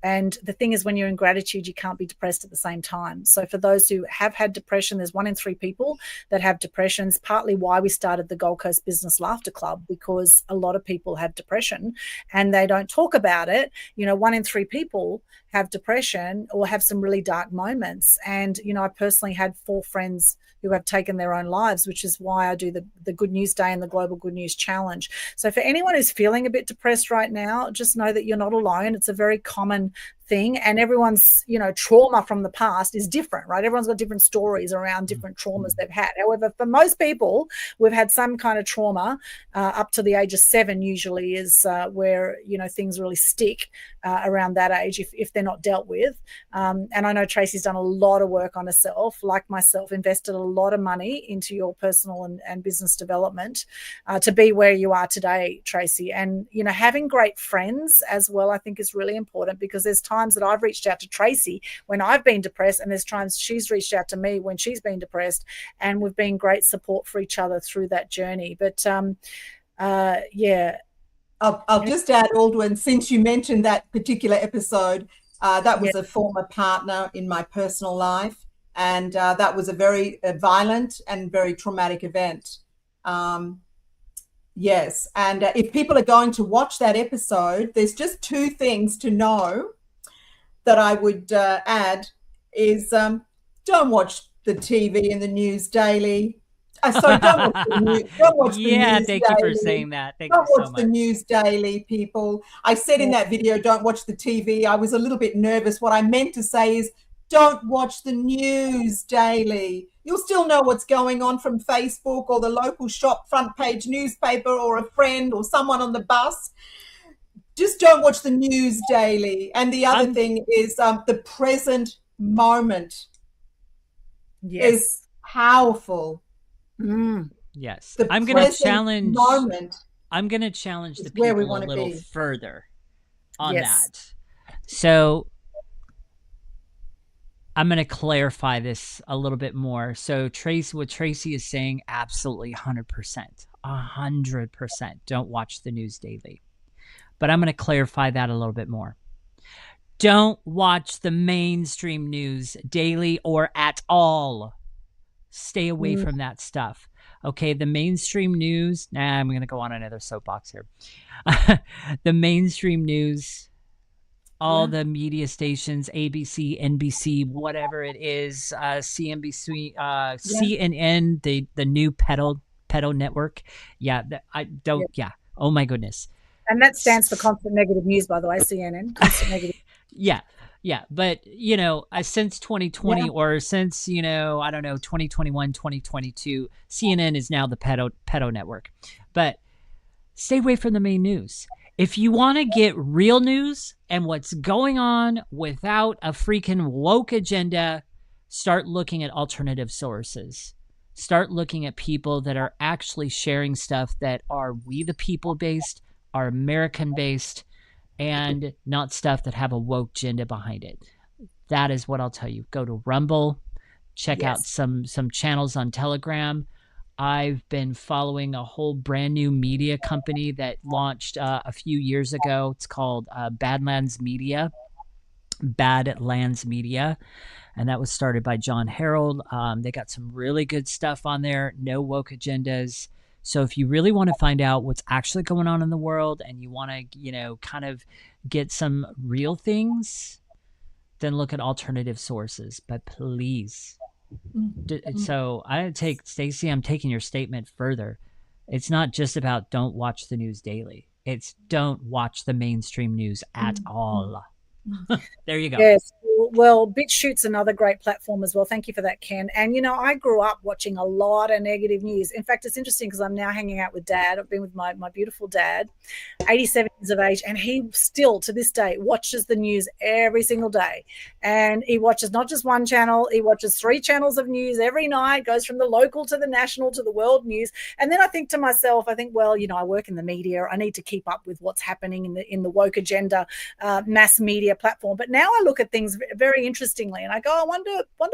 S2: And the thing is, when you're in gratitude, you can't be depressed at the same time. So for those who have had depression, there's 1 in 3 people that have depression. It's partly why we started the Gold Coast Business Laughter Club, because a lot of people have depression and they don't talk about it. You know, 1 in 3 people have depression or have some really dark moments. And, you know, I personally had 4 friends who have taken their own lives, which is why I do the Good News Day and the Global Good News Challenge. So for anyone who's feeling a bit depressed right now, just know that you're not alone. It's a very common thing, and everyone's, you know, trauma from the past is different, right? Everyone's got different stories around different traumas they've had. However, for most people, we've had some kind of trauma up to the age of 7 usually is where, you know, things really stick around that age if they're not dealt with. And I know Tracey's done a lot of work on herself, like myself, invested a lot of money into your personal and business development to be where you are today, Tracey. And, you know, having great friends as well, I think is really important, because there's times times that I've reached out to Tracey when I've been depressed, and there's times she's reached out to me when she's been depressed, and we've been great support for each other through that journey. But yeah.
S4: I'll just add, Aldwyn, since you mentioned that particular episode, that was a former partner in my personal life, and that was a very violent and very traumatic event. Yes, and if people are going to watch that episode, there's just two things to know that I would add is don't watch the TV and the news daily. So don't watch the news. Don't watch the news
S5: thank you for saying that. Thank
S4: don't
S5: you so
S4: watch
S5: much.
S4: the news daily, people. I said in that video, don't watch the TV. I was a little bit nervous. What I meant to say is don't watch the news daily. You'll still know what's going on from Facebook or the local shop front page newspaper or a friend or someone on the bus. Just don't watch the news daily. And the other thing is the present moment is powerful.
S5: Yes.
S4: The
S5: I'm going to
S4: present moment
S5: I'm going to challenge the
S4: where we
S5: people a
S4: wanna
S5: little
S4: be.
S5: further on that. So I'm going to clarify this a little bit more. So what Tracey is saying, absolutely 100%. 100%. Don't watch the news daily. But I'm going to clarify that a little bit more. Don't watch the mainstream news daily or at all. Stay away from that stuff. Okay, the mainstream news, I'm going to go on another soapbox here. The mainstream news, all the media stations, ABC, NBC, whatever it is, CNBC, CNN, the new pedo network. Oh my goodness.
S2: And that stands for constant negative news, by the way, CNN, constant negative.
S5: Yeah. But, since 2020 or since, 2021, 2022, CNN is now the pedo network. But stay away from the main news. If you want to get real news and what's going on without a freaking woke agenda, start looking at alternative sources. Start looking at people that are actually sharing stuff that are we the people based, are American based, and not stuff that have a woke agenda behind it. That is what I'll tell you. Go to Rumble, check out some channels on Telegram. I've been following a whole brand new media company that launched a few years ago. It's called Badlands Media, and that was started by John Harold. They got some really good stuff on there, no woke agendas. So if you really want to find out what's actually going on in the world and you want to, kind of get some real things, then look at alternative sources. But please. So Stacey, I'm taking your statement further. It's not just about don't watch the news daily. It's don't watch the mainstream news at all. There you go.
S2: Yes. Well, BitChute's another great platform as well. Thank you for that, Ken. And, I grew up watching a lot of negative news. In fact, it's interesting because I'm now hanging out with Dad. I've been with my beautiful dad, 87 years of age, and he still, to this day, watches the news every single day. And he watches not just one channel, he watches 3 channels of news every night, goes from the local to the national to the world news. And then I think to myself, well, I work in the media. I need to keep up with what's happening in the woke agenda, mass media platform. But now I look at things very interestingly and I go, I wonder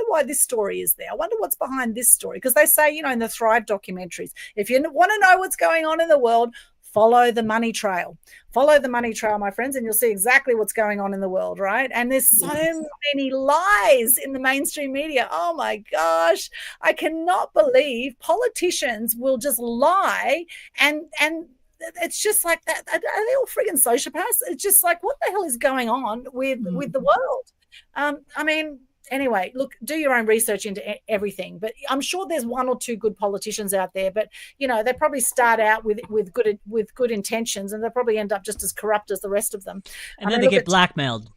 S2: why this story is there. I wonder what's behind this story. Because they say, in the Thrive documentaries, if you want to know what's going on in the world, follow the money trail. Follow the money trail, my friends, and you'll see exactly what's going on in the world, right? And there's so many lies in the mainstream media. Oh my gosh, I cannot believe politicians will just lie and it's just like that. Are they all friggin' sociopaths? It's just like, what the hell is going on with the world? Anyway, look, do your own research into everything. But I'm sure there's 1 or 2 good politicians out there. But they probably start out with good intentions, and they'll probably end up just as corrupt as the rest of them.
S5: And then they get blackmailed.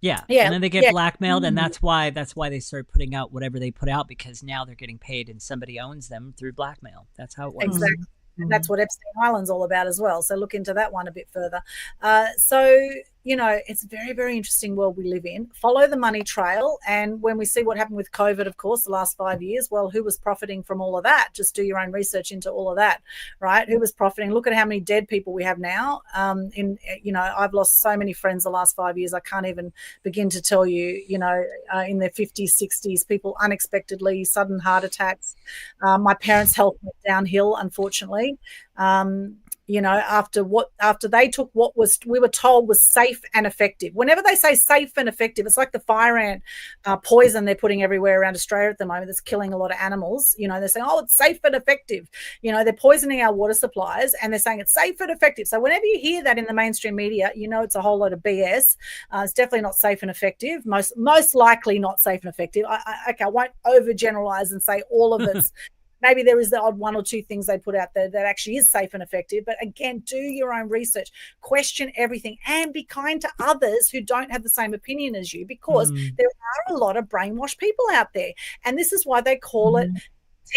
S5: Yeah. And then they get blackmailed, and that's why they start putting out whatever they put out, because now they're getting paid and somebody owns them through blackmail. That's how it works.
S2: Exactly. And that's what Epstein Island's all about as well. So look into that one a bit further. So you know, it's a very, very interesting world we live in. Follow the money trail. And when we see what happened with COVID, of course, the last 5 years, well, who was profiting from all of that? Just do your own research into all of that, right? Who was profiting? Look at how many dead people we have now. You know, I've lost so many friends the last 5 years. I can't even begin to tell you, you know, in their 50s, 60s, people unexpectedly, sudden heart attacks. My parents' health went downhill, unfortunately. You know, after they took what we were told was safe and effective. Whenever they say safe and effective, it's like the fire ant poison they're putting everywhere around Australia at the moment that's killing a lot of animals. You know, they're saying, oh, it's safe and effective. You know, they're poisoning our water supplies and they're saying it's safe and effective. So whenever you hear that in the mainstream media, you know it's a whole lot of BS. It's definitely not safe and effective. Most likely not safe and effective. I won't overgeneralize and say all of it's maybe there is the odd one or two things they put out there that actually is safe and effective. But again, do your own research, question everything, and be kind to others who don't have the same opinion as you, because there are a lot of brainwashed people out there. And this is why they call it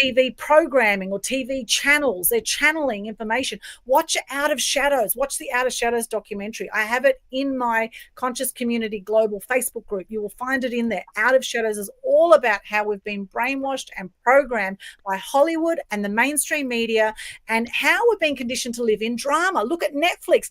S2: TV programming or TV channels. They're channeling information. Watch Out of Shadows. Watch the Out of Shadows documentary. I have it in my Conscious Community Global Facebook group. You will find it in there. Out of Shadows is all about how we've been brainwashed and programmed by Hollywood and the mainstream media, and how we've been conditioned to live in drama. Look at Netflix.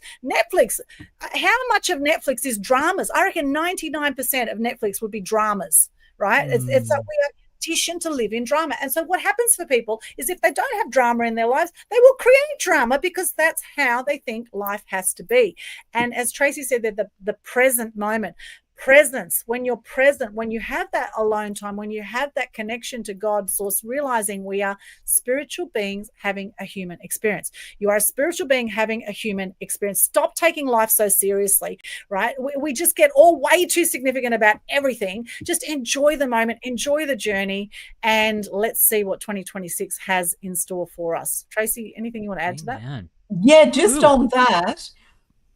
S2: How much of Netflix is dramas? I reckon 99% of Netflix would be dramas, right? It's like we are conditioned to live in drama. And so what happens for people is if they don't have drama in their lives, they will create drama because that's how they think life has to be. And as Tracey said, that the present moment, presence, when you're present, when you have that alone time, when you have that connection to God source, realizing we are spiritual beings having a human experience. You are a spiritual being having a human experience. Stop taking life so seriously, right? We just get all way too significant about everything. Just enjoy the moment, enjoy the journey, and let's see what 2026 has in store for us. Tracey, anything you want to add to that?
S4: Yeah, just on that.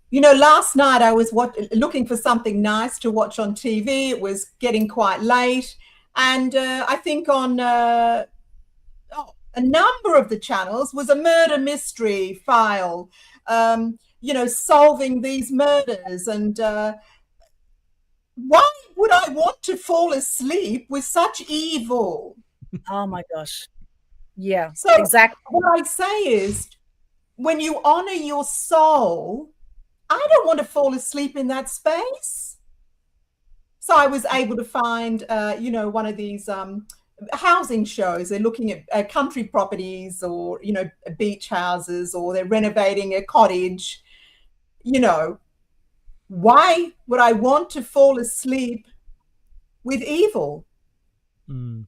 S4: You know, last night I was looking for something nice to watch on TV. It was getting quite late. And I think on a number of the channels was a murder mystery file, you know, solving these murders. And why would I want to fall asleep with such evil?
S2: Oh, my gosh. Yeah,
S4: so
S2: exactly.
S4: What I say is, when you honor your soul, I don't want to fall asleep in that space. So I was able to find, you know, one of these housing shows. They're looking at country properties or, you know, beach houses, or they're renovating a cottage. You know, why would I want to fall asleep with evil?
S2: Oh,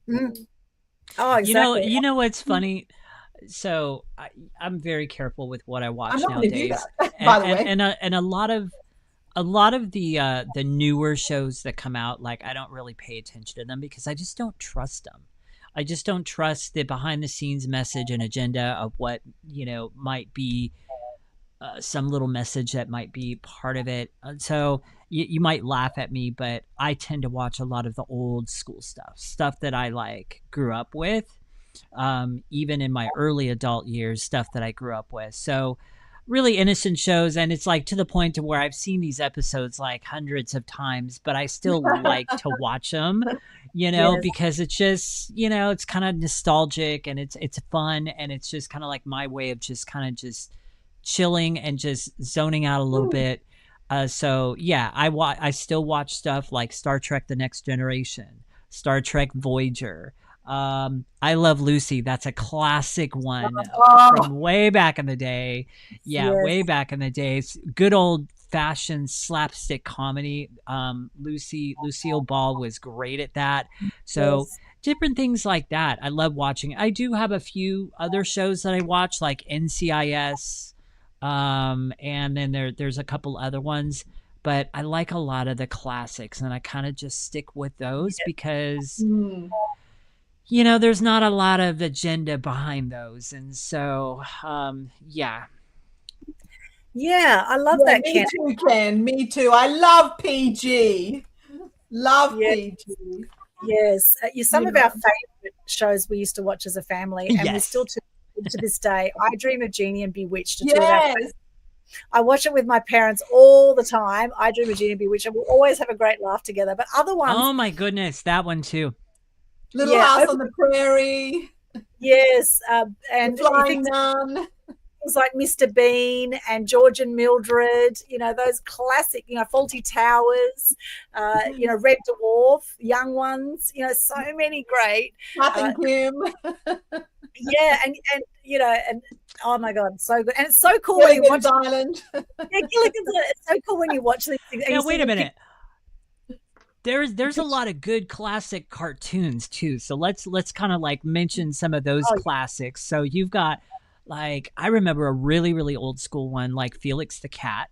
S2: exactly.
S5: You know what's funny? So I'm very careful with what I watch
S4: I'm not
S5: nowadays.
S4: gonna do that, by the way.
S5: And a lot of the newer shows that come out, like, I don't really pay attention to them because I just don't trust them. I just don't trust the behind the scenes message and agenda of what, you know, might be some little message that might be part of it. So you might laugh at me, but I tend to watch a lot of the old school stuff that I like grew up with. Even in my early adult years, stuff that I grew up with. So really innocent shows. And it's like to the point to where I've seen these episodes like hundreds of times, but I still like to watch them, you know, because it's just, you know, it's kind of nostalgic and it's fun. And it's just kind of like my way of just kind of just chilling and just zoning out a little bit. So yeah, I still watch stuff like Star Trek: The Next Generation, Star Trek Voyager. I Love Lucy. That's a classic one from way back in the day. Yeah, way back in the day. It's good old fashioned slapstick comedy. Lucille Ball was great at that. So different things like that. I love watching. I do have a few other shows that I watch, like NCIS, and then there's a couple other ones. But I like a lot of the classics, and I kind of just stick with those because you know, there's not a lot of agenda behind those. And so, yeah.
S2: Yeah, I love that,
S4: Ken. Me too, Ken. Me too. I love PG. Love PG.
S2: Yes. Some of our favorite shows we used to watch as a family, and we still to this day. I Dream of Jeannie and Bewitched. I watch it with my parents all the time. I Dream of Jeannie Bewitched, and we'll always have a great laugh together. But other ones,
S5: oh my goodness, that one too.
S4: Little House on the Prairie.
S2: Yes, and
S4: Flying Nun.
S2: Things like Mr. Bean and George and Mildred, those classic, Faulty Towers, Red Dwarf, Young Ones, so many great.
S4: Kim.
S2: Yeah, and oh my God, so good. And it's so cool when you watch
S4: Island.
S2: It's so cool when you watch these things.
S5: Now wait a minute. There's a lot of good classic cartoons too. So let's kind of like mention some of those classics. So you've got like, I remember a really, really old school one like Felix the Cat.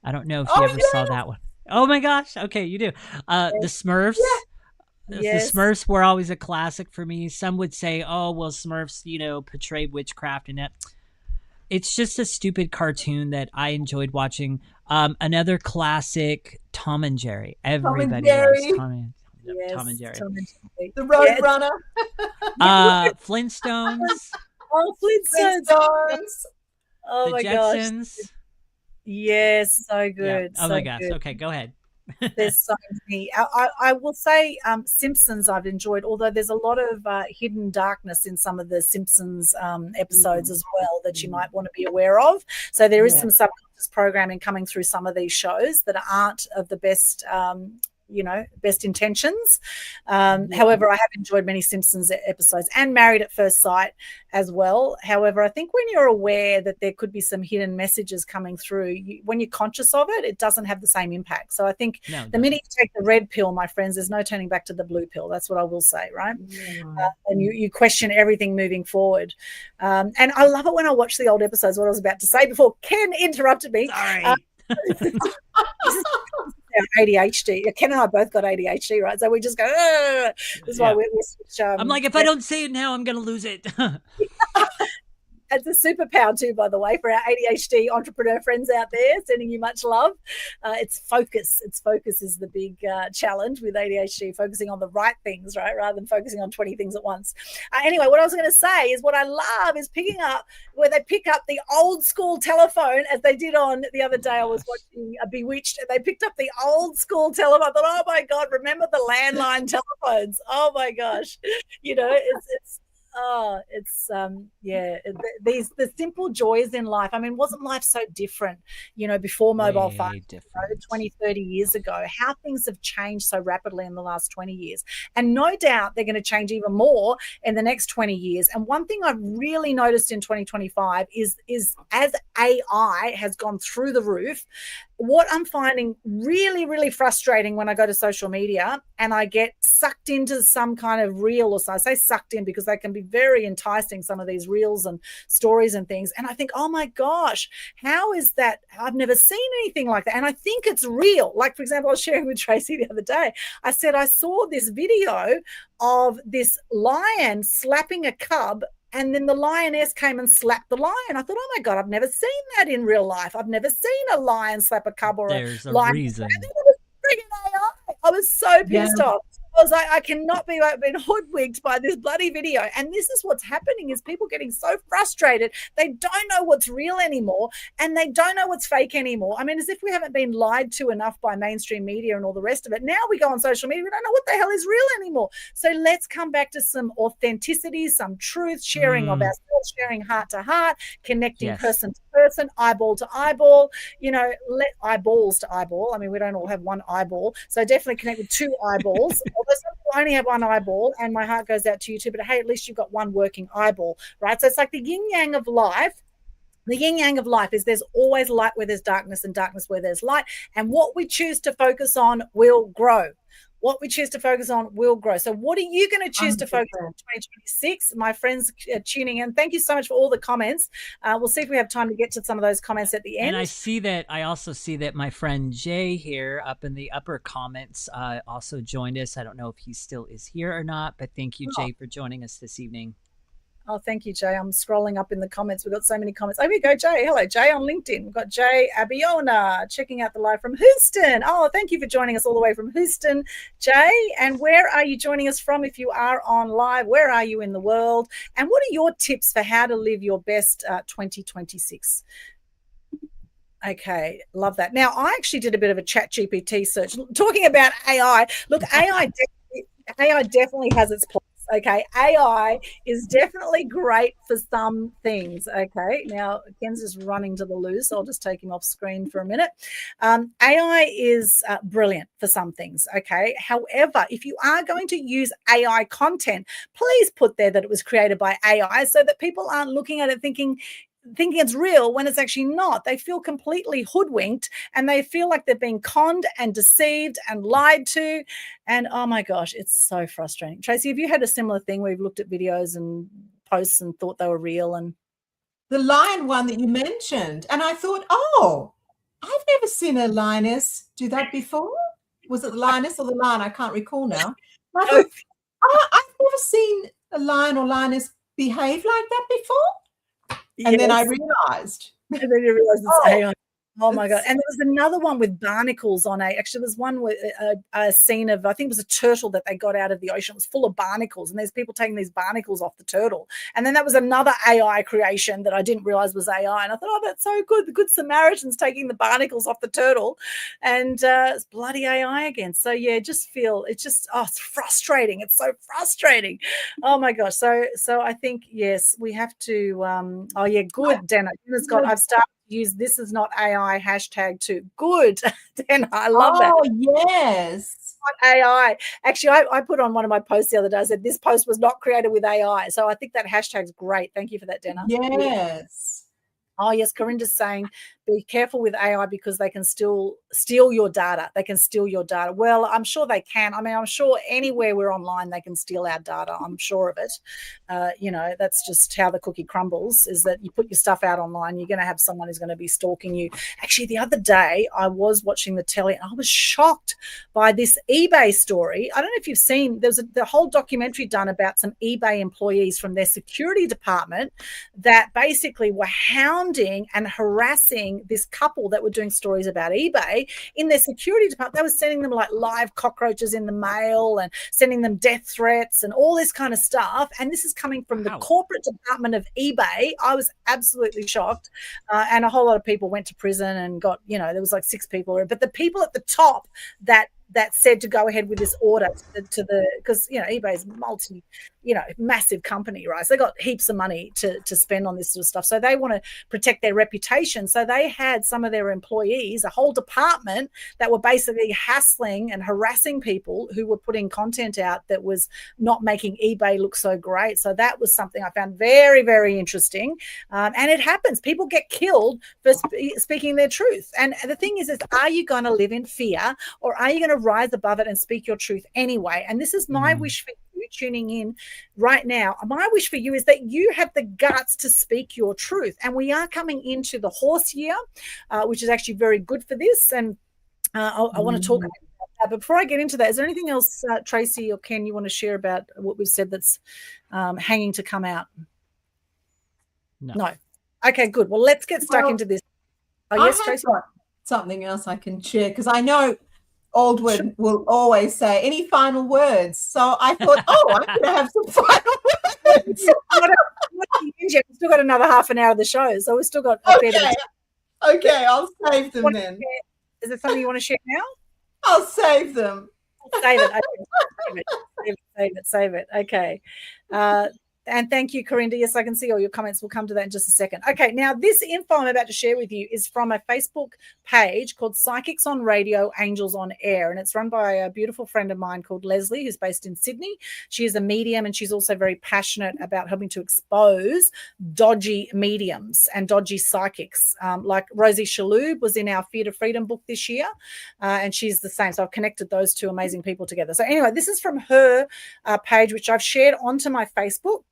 S5: I don't know if you ever saw that one. Oh my gosh. Okay, you do. The Smurfs. Yeah.
S2: Yes.
S5: The Smurfs were always a classic for me. Some would say, oh, well, Smurfs, portrayed witchcraft in it. It's just a stupid cartoon that I enjoyed watching. Another classic, Tom and Jerry. Everybody loves Tom and Jerry.
S4: The Roadrunner.
S5: Flintstones.
S2: Oh, Flintstones. Oh, my
S5: Jetsons.
S2: gosh. Yes, so good.
S5: Yeah. Oh, my gosh. Good. Okay, go ahead.
S2: There's so many. I will say Simpsons I've enjoyed, although there's a lot of hidden darkness in some of the Simpsons episodes as well that you might want to be aware of. So there is some subconscious programming coming through some of these shows that aren't of the best best intentions. However, I have enjoyed many Simpsons episodes and Married at First Sight as well. However, I think when you're aware that there could be some hidden messages coming through, when you're conscious of it, it doesn't have the same impact. So I think the minute you take the red pill, my friends, there's no turning back to the blue pill. That's what I will say, right? And you question everything moving forward. And I love it when I watch the old episodes, what I was about to say before Ken interrupted me.
S5: Sorry.
S2: ADHD. Ken and I both got ADHD, right? So we just go, this is why we switch.
S5: I'm like, if I don't say it now, I'm going to lose it.
S2: It's a superpower too, by the way, for our ADHD entrepreneur friends out there, sending you much love. It's focus. Focus is the big challenge with ADHD, focusing on the right things, right, rather than focusing on 20 things at once. Anyway, what I was going to say is what I love is picking up where they pick up the old school telephone, as they did on the other day. I was watching Bewitched, and they picked up the old school telephone. I thought, oh my God, remember the landline telephones? Oh my gosh, the simple joys in life. I mean, wasn't life so different, before mobile phones, 20, 30 years ago? How things have changed so rapidly in the last 20 years. And no doubt they're going to change even more in the next 20 years. And one thing I've really noticed in 2025 is as AI has gone through the roof, what I'm finding really, really frustrating when I go to social media and I get sucked into some kind of reel, or so I say sucked in because they can be very enticing, some of these reels and stories and things. And I think, oh my gosh, how is that? I've never seen anything like that. And I think it's real. Like, for example, I was sharing with Tracey the other day. I said, I saw this video of this lion slapping a cub, and then the lioness came and slapped the lion. I thought, oh my God, I've never seen that in real life. I've never seen a lion slap a cub or
S5: There's
S2: a lion.
S5: reason.
S2: And then it was friggin' AI. I was so pissed off. I was like, I cannot be been hoodwinked by this bloody video. And this is what's happening, is people getting so frustrated. They don't know what's real anymore, and they don't know what's fake anymore. I mean, as if we haven't been lied to enough by mainstream media and all the rest of it. Now we go on social media, we don't know what the hell is real anymore. So let's come back to some authenticity, some truth, sharing of ourselves, sharing heart to heart, connecting person to person, eyeball to eyeball, let eyeballs to eyeball. I mean, we don't all have one eyeball. So definitely connect with two eyeballs. Although some people only have one eyeball, and my heart goes out to you too, but hey, at least you've got one working eyeball, right? So it's like the yin yang of life. The yin yang of life is there's always light where there's darkness, and darkness where there's light. And what we choose to focus on will grow. What we choose to focus on will grow. So what are you going to choose to focus on in 2026? My friends tuning in, thank you so much for all the comments. We'll see if we have time to get to some of those comments at the end.
S5: And I also see that my friend Jay here up in the upper comments also joined us. I don't know if he still is here or not, but thank you, Jay, for joining us this evening.
S2: Oh, thank you, Jay. I'm scrolling up in the comments. We've got so many comments. Oh, here we go, Jay. Hello, Jay on LinkedIn. We've got Jay Abiona checking out the live from Houston. Oh, thank you for joining us all the way from Houston, Jay. And where are you joining us from if you are on live? Where are you in the world? And what are your tips for how to live your best 2026? Okay, love that. Now, I actually did a bit of a chat GPT search talking about AI. Look, AI definitely has its place. Okay, AI is definitely great for some things. Okay, now Ken's just running to the loo, so I'll just take him off screen for a minute. AI is brilliant for some things. Okay, however, if you are going to use AI content, please put there that it was created by AI so that people aren't looking at it thinking it's real when it's actually not. They feel completely hoodwinked and they feel like they're being conned and deceived and lied to. And oh my gosh, it's so frustrating. Tracey, have you had a similar thing where you've looked at videos and posts and thought they were real? And
S4: the lion one that you mentioned, and I thought, oh, I've never seen a lioness do that before. Was it the lioness or the lion? I can't recall now. And I thought, oh, I've never seen a lion or lioness behave like that before. And then I realized.
S2: And then you realize it's AI. Oh my God. And there was another one with barnacles on it. Actually, there was one with a scene of, I think it was a turtle that they got out of the ocean. It was full of barnacles, and there's people taking these barnacles off the turtle. And then that was another AI creation that I didn't realize was AI. And I thought, oh, that's so good. The Good Samaritans taking the barnacles off the turtle, and it's bloody AI again. So yeah, just feel it's just, it's frustrating. It's so frustrating. Oh my gosh. So I think, yes, we have to, good, Dana. I've started use this is not AI hashtag too. Good. Dana, I love that.
S4: Oh, yes.
S2: AI. Actually, I put on one of my posts the other day. I said this post was not created with AI. So I think that hashtag's great. Thank you for that, Dana.
S4: Yes.
S2: Oh, yes. Corinda's saying be careful with AI because they can still steal your data. They can steal your data. Well, I'm sure they can. I mean, I'm sure anywhere we're online, they can steal our data. I'm sure of it. That's just how the cookie crumbles, is that you put your stuff out online, you're going to have someone who's going to be stalking you. Actually, the other day, I was watching the telly and I was shocked by this eBay story. I don't know if you've seen, there's the whole documentary done about some eBay employees from their security department that basically were hounding and harassing this couple that were doing stories about eBay in their security department. They were sending them like live cockroaches in the mail and sending them death threats and all this kind of stuff. And this is coming from the corporate department of eBay. I was absolutely shocked. And a whole lot of people went to prison and got, there was like 6 people. But the people at the top that said to go ahead with this order because eBay is massive company, right? So they got heaps of money to spend on this sort of stuff. So they want to protect their reputation. So they had some of their employees, a whole department that were basically hassling and harassing people who were putting content out that was not making eBay look so great. So that was something I found very, very interesting. And it happens. People get killed for speaking their truth. And the thing is are you going to live in fear, or are you going to rise above it and speak your truth anyway? And this is my wish for you tuning in right now. My wish for you is that you have the guts to speak your truth. And we are coming into the horse year, which is actually very good for this. And I want to talk about that. But before I get into that, is there anything else, Tracey or Ken, you want to share about what we've said that's hanging to come out? No. Okay, good. Well, let's get stuck into this. Oh, yes, Tracey?
S4: Something else I can share, because I know Aldwyn will always say, any final words? So I thought, I'm going to have some final words.
S2: We've still got another half an hour of the show, so we've still got a fair bit of time.
S4: Okay, I'll save them then.
S2: Is it something you want to share now?
S4: I'll save them.
S2: Save it. Save it. Okay. And thank you, Corinda. Yes, I can see all your comments. We'll come to that in just a second. Okay, now this info I'm about to share with you is from a Facebook page called Psychics on Radio, Angels on Air, and it's run by a beautiful friend of mine called Leslie, who's based in Sydney. She is a medium, and she's also very passionate about helping to expose dodgy mediums and dodgy psychics. Like Rosie Shalhoub was in our Fear to Freedom book this year, and she's the same. So I've connected those two amazing people together. So anyway, this is from her page, which I've shared onto my Facebook.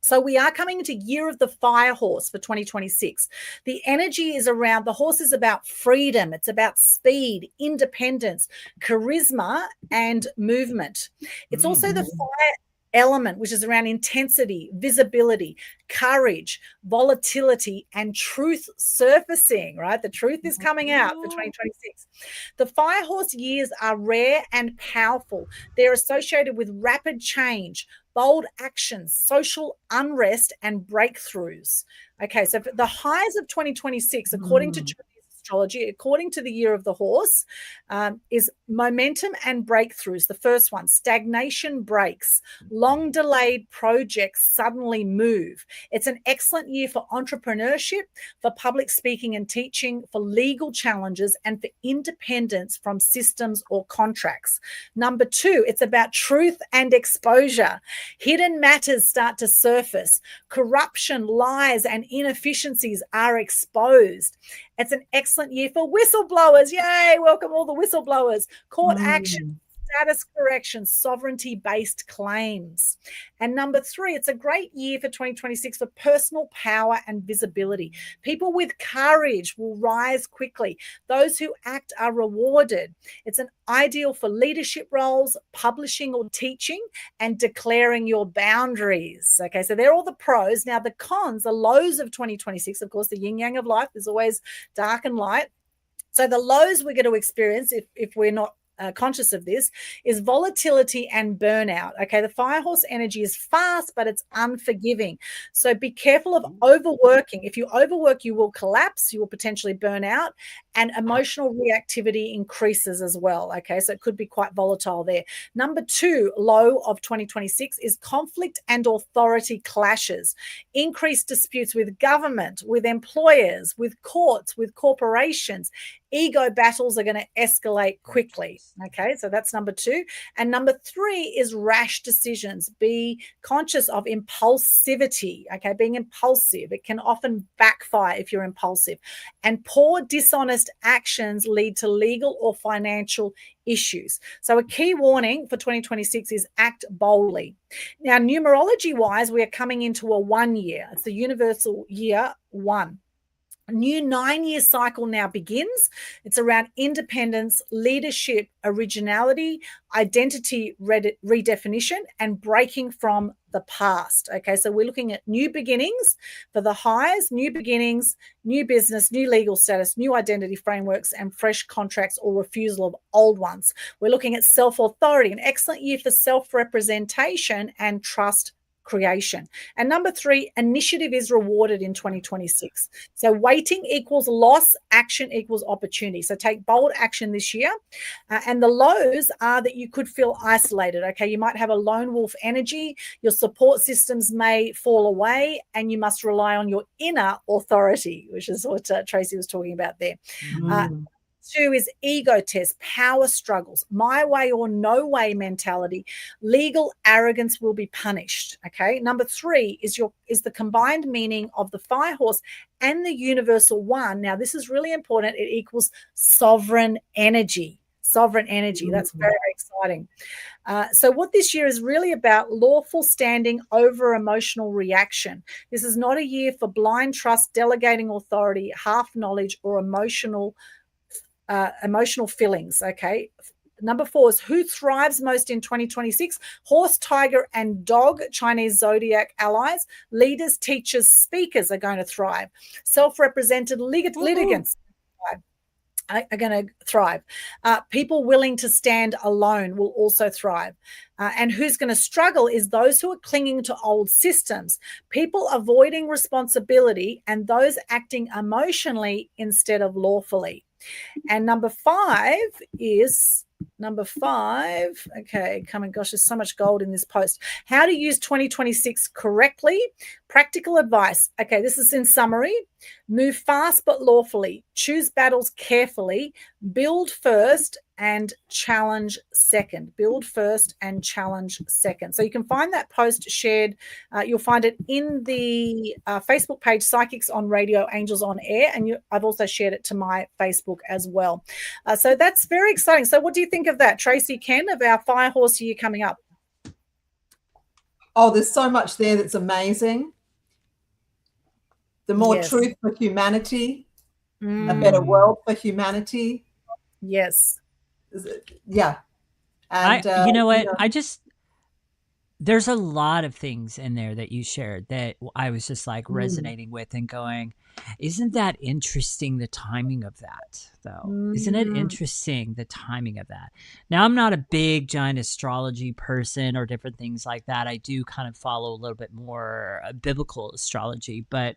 S2: So we are coming into Year of the Fire Horse for 2026. The energy is around, the horse is about freedom. It's about speed, independence, charisma, and movement. It's also the fire element, which is around intensity, visibility, courage, volatility, and truth surfacing, right? The truth is coming out for 2026. The fire horse years are rare and powerful. They're associated with rapid change, bold actions, social unrest, and breakthroughs. Okay, so for the highs of 2026, according to astrology, according to the year of the horse, is momentum and breakthroughs. The first one, stagnation breaks, long delayed projects suddenly move. It's an excellent year for entrepreneurship, for public speaking and teaching, for legal challenges, and for independence from systems or contracts. Number 2, it's about truth and exposure. Hidden matters start to surface. Corruption, lies, and inefficiencies are exposed. It's an excellent year for whistleblowers. Yay, welcome all the whistleblowers. Court action, status correction, sovereignty-based claims. And number 3, it's a great year for 2026 for personal power and visibility. People with courage will rise quickly. Those who act are rewarded. It's an ideal for leadership roles, publishing or teaching, and declaring your boundaries. Okay, so they're all the pros. Now the cons, the lows of 2026, of course, the yin yang of life, there's always dark and light. So the lows we're going to experience if we're not conscious of this is volatility and burnout. Okay, the fire horse energy is fast, but it's unforgiving. So be careful of overworking. If you overwork, you will collapse, you will potentially burn out, and emotional reactivity increases as well. Okay, so it could be quite volatile there. Number 2, low of 2026 is conflict and authority clashes, increased disputes with government, with employers, with courts, with corporations. Ego battles are going to escalate quickly. Okay, so that's number 2. And number 3 is rash decisions. Be conscious of impulsivity. Okay, being impulsive. It can often backfire if you're impulsive. And poor, dishonest actions lead to legal or financial issues. So a key warning for 2026 is act boldly. Now, numerology wise, we are coming into a 1 year. It's the universal year 1. A new 9-year cycle now begins. It's around independence, leadership, originality, identity redefinition, and breaking from the past. Okay, so we're looking at new beginnings for the highs, new beginnings, new business, new legal status, new identity frameworks, and fresh contracts or refusal of old ones. We're looking at self-authority, an excellent year for self-representation and trust creation. And number 3, initiative is rewarded in 2026. So waiting equals loss, action equals opportunity. So take bold action this year. And the lows are that you could feel isolated. Okay, you might have a lone wolf energy. Your support systems may fall away, and you must rely on your inner authority, which is what Tracey was talking about there. 2 is ego test, power struggles, my way or no way mentality. Legal arrogance will be punished. Okay. Number 3 is the combined meaning of the fire horse and the universal 1. Now, this is really important. It equals sovereign energy. Sovereign energy. That's very, very exciting. So what this year is really about, lawful standing over emotional reaction. This is not a year for blind trust, delegating authority, half knowledge, or emotional feelings. Okay. Number 4 is who thrives most in 2026? Horse, tiger, and dog, Chinese zodiac allies. Leaders, teachers, speakers are going to thrive. Self-represented litigants are going to thrive. People willing to stand alone will also thrive. And who's going to struggle is those who are clinging to old systems, people avoiding responsibility, and those acting emotionally instead of lawfully. And number 5, okay, come on, gosh, there's so much gold in this post. How to use 2026 correctly. Practical advice. Okay, this is in summary. Move fast but lawfully. Choose battles carefully. Build first and challenge second. Build first and challenge second. So you can find that post shared. You'll find it in the Facebook page, Psychics on Radio, Angels on Air. And I've also shared it to my Facebook as well. So that's very exciting. So what do you think of that, Tracey, Ken, of our fire horse year coming up?
S4: Oh, there's so much there that's amazing. The more truth for humanity, a better world for humanity.
S2: Yes.
S4: Yeah. And
S5: you know what? There's a lot of things in there that you shared that I was just like resonating with and going, isn't that interesting, the timing of that, though? Isn't it interesting, the timing of that? Now, I'm not a big, giant astrology person or different things like that. I do kind of follow a little bit more biblical astrology, but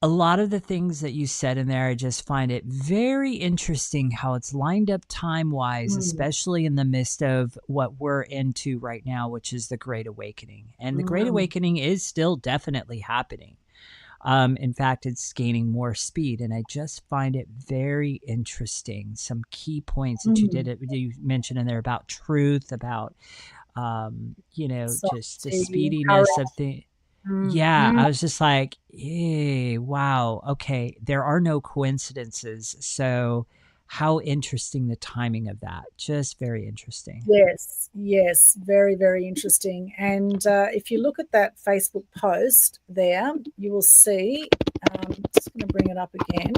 S5: a lot of the things that you said in there, I just find it very interesting how it's lined up time-wise, especially in the midst of what we're into right now, which is the Great Awakening. And the Great Awakening is still definitely happening. In fact, it's gaining more speed, and I just find it very interesting. Some key points that you mentioned in there about truth, about just the speediness of things. Yeah, I was just like, hey, wow, okay, there are no coincidences. So how interesting the timing of that. Just very interesting.
S2: Yes, very, very interesting. And if you look at that Facebook post there, you will see, I'm just going to bring it up again.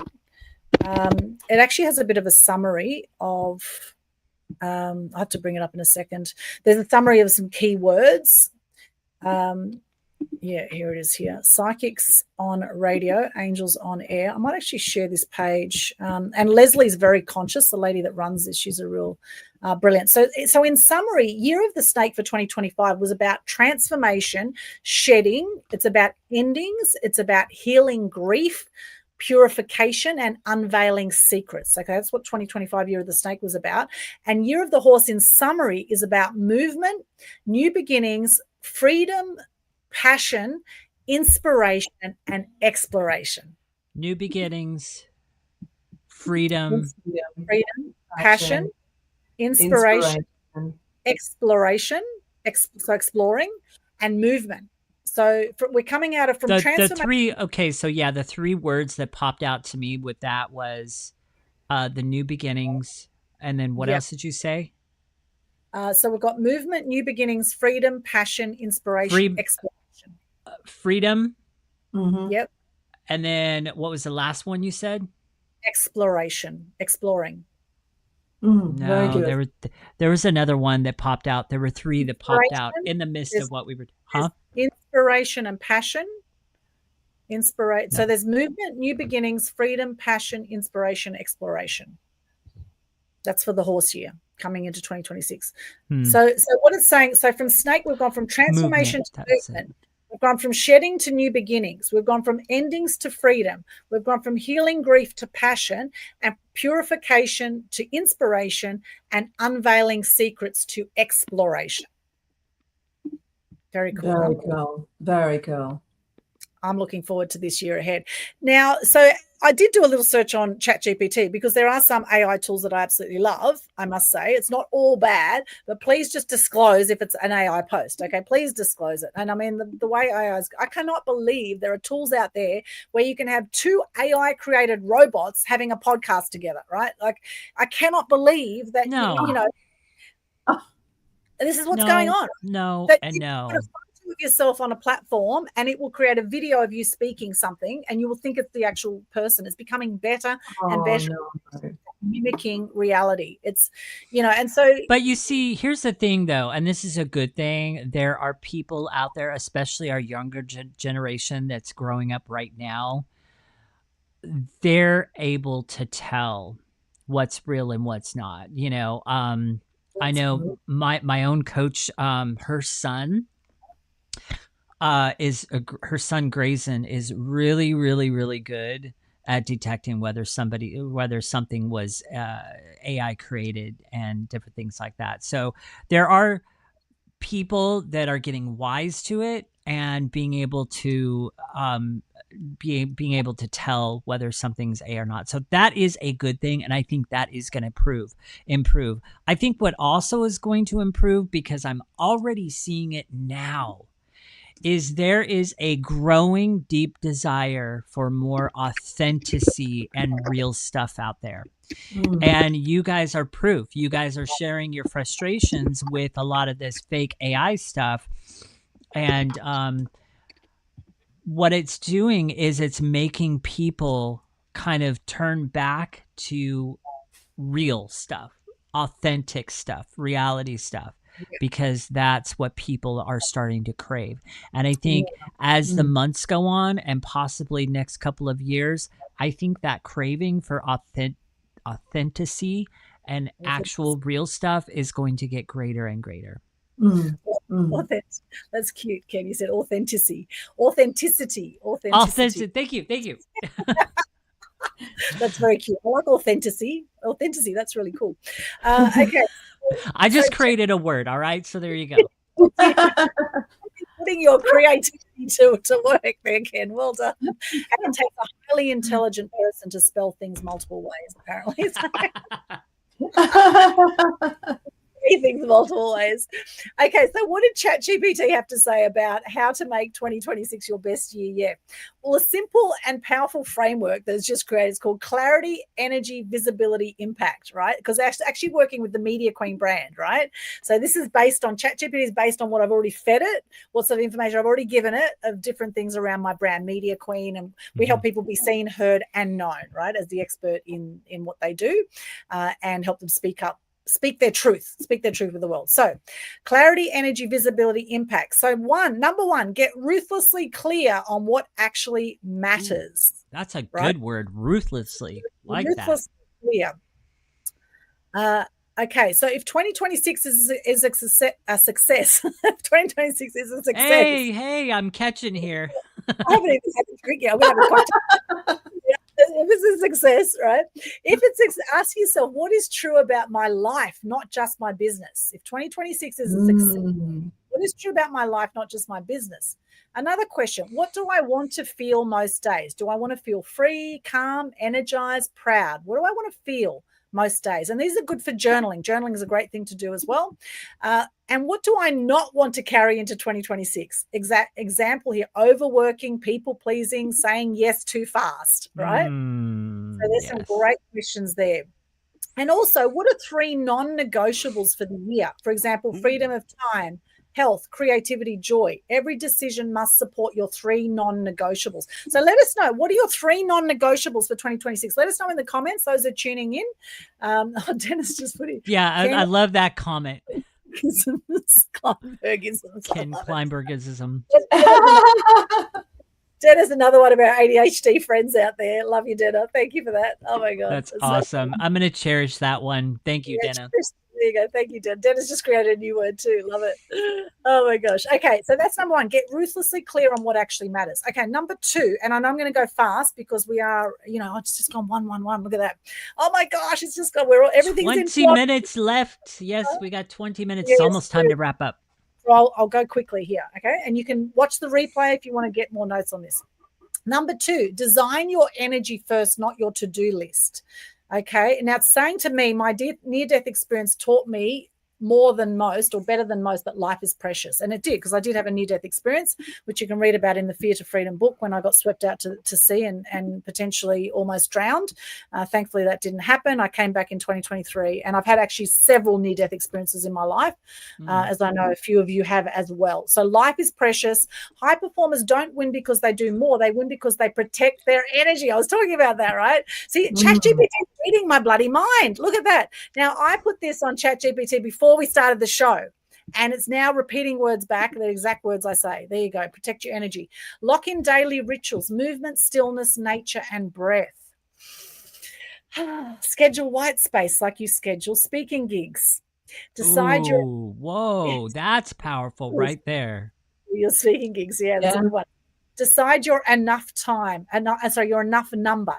S2: It actually has a bit of a summary of, I'll have to bring it up in a second. There's a summary of some key words. Yeah, here it is here. Psychics on radio, angels on air. I might actually share this page. And Leslie's very conscious, the lady that runs this. She's a real brilliant. So in summary, Year of the Snake for 2025 was about transformation, shedding. It's about endings. It's about healing grief, purification, and unveiling secrets. Okay, that's what 2025 Year of the Snake was about. And Year of the Horse, in summary, is about movement, new beginnings, freedom, passion, inspiration, and exploration.
S5: New beginnings, freedom,
S2: passion, inspiration, exploration, exploring, and movement. So we're coming out of from
S5: the three. Okay, so yeah, the three words that popped out to me with that was the new beginnings, and then what else did you say?
S2: So we've got movement, new beginnings, freedom, passion, inspiration, exploration.
S5: Freedom.
S2: Yep.
S5: And then what was the last one you said?
S2: Exploration, exploring.
S5: No, there was another one that popped out. There were three that popped out in the midst of what we were.
S2: Inspiration and passion. So there's movement, new beginnings, freedom, passion, inspiration, exploration. That's for the horse year coming into 2026. So what it's saying, so from snake, we've gone from transformation to movement. We've gone from shedding to new beginnings. We've gone from endings to freedom. We've gone from healing grief to passion, and purification to inspiration, and unveiling secrets to exploration. Very cool.
S6: Very cool. Very cool.
S2: I'm looking forward to this year ahead. Now, so I did do a little search on ChatGPT because there are some AI tools that I absolutely love, I must say. It's not all bad, but please just disclose if it's an AI post, okay? Please disclose it. And I mean, the way AI is, I cannot believe there are tools out there where you can have two AI-created robots having a podcast together, right? Like, I cannot believe that, this is what's going on.
S5: No.
S2: Of yourself on a platform, and it will create a video of you speaking something, and you will think it's the actual person. It's becoming better and better, mimicking reality. It's, and so.
S5: But you see, here's the thing, though, and this is a good thing. There are people out there, especially our younger generation that's growing up right now. They're able to tell what's real and what's not. I know my own coach, her son. Her son Grayson is really, really, really good at detecting whether something was AI created and different things like that. So there are people that are getting wise to it and being able to being able to tell whether something's AI or not. So that is a good thing, and I think that is going to improve. I think what also is going to improve, because I'm already seeing it now, is there is a growing deep desire for more authenticity and real stuff out there. And you guys are proof. You guys are sharing your frustrations with a lot of this fake AI stuff. And what it's doing is it's making people kind of turn back to real stuff, authentic stuff, reality stuff. Because that's what people are starting to crave. And I think as the months go on, and possibly next couple of years, I think that craving for authenticity and actual real stuff is going to get greater and greater.
S2: That's cute, Ken. You said authenticity.
S5: Thank you.
S2: That's very cute. I like authenticity. That's really cool. Okay.
S5: I just created a word. All right. So there you go.
S2: Putting your creativity to work there, Ken. Well done. And it takes a highly intelligent person to spell things multiple ways, apparently. Things multiple ways. Okay, so what did ChatGPT have to say about how to make 2026 your best year yet? Well, a simple and powerful framework that is just created is called Clarity, Energy, Visibility, Impact, right? Because they're actually working with the Media Queen brand, right? So this is based on, ChatGPT is based on what I've already fed it, what sort of information I've already given it of different things around my brand, Media Queen, and we help people be seen, heard, and known, right, as the expert in what they do, and help them speak their truth with the world. So clarity, energy, visibility, impact. So number one, get ruthlessly clear on what actually matters.
S5: That's a good word, ruthlessly. Ruthlessly
S2: clear. Okay, so if 2026 is a success, 2026 is a success.
S5: Hey, I'm catching here.
S2: I haven't even had a drink yet. We haven't quite. If it's a success, right? If it's ask yourself, what is true about my life, not just my business? If 2026 is a success, what is true about my life, not just my business? Another question, what do I want to feel most days? Do I want to feel free, calm, energized, proud? What do I want to feel most days? And these are good for journaling. Journaling is a great thing to do as well. And what do I not want to carry into 2026? Example here, overworking, people pleasing, saying yes too fast, right? So there's some great questions there. And also, what are 3 non-negotiables for the year? For example, freedom of time, health, creativity, joy. Every decision must support your 3 non-negotiables. So let us know, what are your 3 non-negotiables for 2026? Let us know in the comments, those are tuning in. Dennis just put it.
S5: Yeah, I love that comment.
S2: Kleinbergisms.
S5: Ken Kleinbergism.
S2: Dennis, another one of our ADHD friends out there. Love you, Dennis. Thank you for that. Oh my God.
S5: That's awesome. I'm going to cherish that one. Thank you, Dennis.
S2: There you go. Thank you, Dennis. Dennis just created a new word too. Love it. Oh my gosh. Okay, so that's number 1. Get ruthlessly clear on what actually matters. Okay, number 2, and I know I'm going to go fast because we are, it's just gone 1. Look at that. Oh my gosh, it's just gone. Everything's
S5: 20 minutes left. Yes, we got 20 minutes. It's almost time to wrap up.
S2: So I'll go quickly here, okay? And you can watch the replay if you want to get more notes on this. Number 2, design your energy first, not your to-do list. Okay, now it's saying to me, my near-death experience taught me more than most or better than most that life is precious. And it did, because I did have a near-death experience, which you can read about in the Fear to Freedom book when I got swept out to sea and potentially almost drowned. Thankfully, that didn't happen. I came back in 2023, and I've had actually several near-death experiences in my life, as I know a few of you have as well. So life is precious. High performers don't win because they do more. They win because they protect their energy. I was talking about that, right? See, ChatGPT is reading my bloody mind. Look at that. Now, I put this on ChatGPT before we started the show, and it's now repeating words back, the exact words I say. There you go. Protect your energy. Lock in daily rituals, movement, stillness, nature, and breath. Schedule white space like you schedule speaking gigs. Decide
S5: that's powerful right there.
S2: Your speaking gigs, that's a good one. Decide your enough time, your enough number.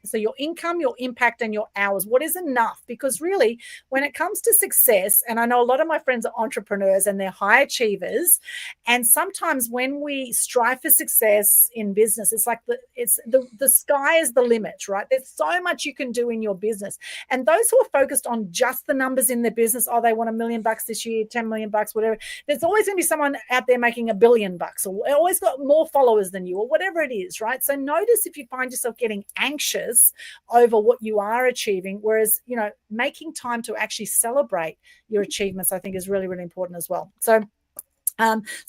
S2: So your income, your impact, and your hours. What is enough? Because really, when it comes to success, and I know a lot of my friends are entrepreneurs and they're high achievers, and sometimes when we strive for success in business, it's like the sky is the limit, right? There's so much you can do in your business. And those who are focused on just the numbers in their business, they want $1 million this year, $10 million, whatever. There's always going to be someone out there making $1 billion, or always got more followers than you, or whatever it is, right? So notice if you find yourself getting anxious over what you are achieving, whereas making time to actually celebrate your achievements, I think, is really, really important as well. So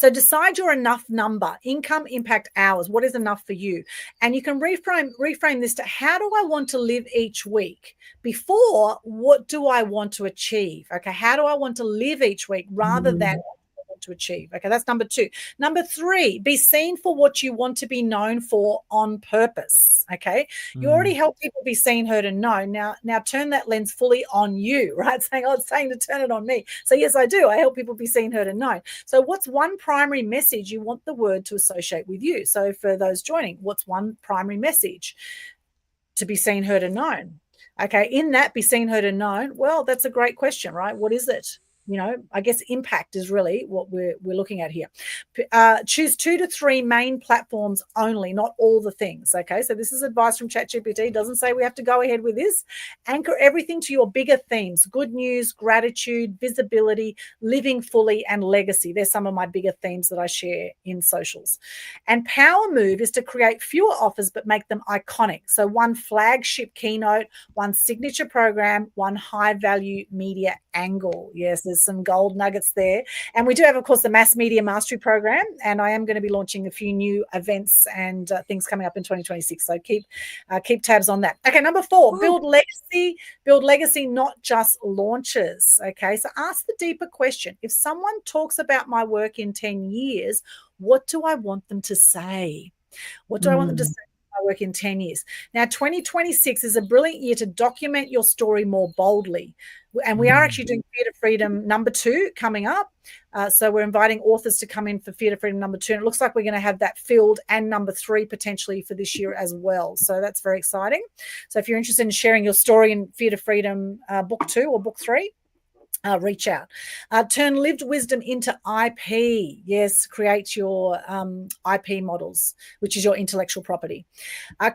S2: decide your enough number, income, impact, hours. What is enough for you? And you can reframe this to, how do I want to live each week? Before, what do I want to achieve? Okay, how do I want to live each week rather than want to achieve. Okay, that's number 2. Number 3, be seen for what you want to be known for on purpose. Okay, you already help people be seen, heard, and known. Now turn that lens fully on you, right? It's saying to turn it on me. So yes, I do. I help people be seen, heard, and known. So what's one primary message you want the word to associate with you? So for those joining, what's one primary message? To be seen, heard, and known. Okay, in that be seen, heard, and known, well, that's a great question, right? What is it? I guess impact is really what we're looking at here. Choose 2 to 3 main platforms only, not all the things. Okay, so this is advice from ChatGPT. It doesn't say we have to go ahead with this. Anchor everything to your bigger themes: good news, gratitude, visibility, living fully, and legacy. There's some of my bigger themes that I share in socials. And power move is to create fewer offers but make them iconic. So one flagship keynote, one signature program, one high value media angle. Yes, there's some gold nuggets there. And we do have, of course, the Mass Media Mastery Program, and I am going to be launching a few new events and things coming up in 2026. So keep tabs on that. Okay, number 4, build legacy, not just launches. Okay, so ask the deeper question. If someone talks about my work in 10 years, what do I want them to say? What do I want them to say? I work in 10 years. Now, 2026 is a brilliant year to document your story more boldly. And we are actually doing Fear to Freedom number 2 coming up. So we're inviting authors to come in for Fear to Freedom number 2. And it looks like we're going to have that filled, and number 3 potentially for this year as well. So that's very exciting. So if you're interested in sharing your story in Fear to Freedom book 2 or book 3, reach out. Turn lived wisdom into IP. Yes, create your IP models, which is your intellectual property.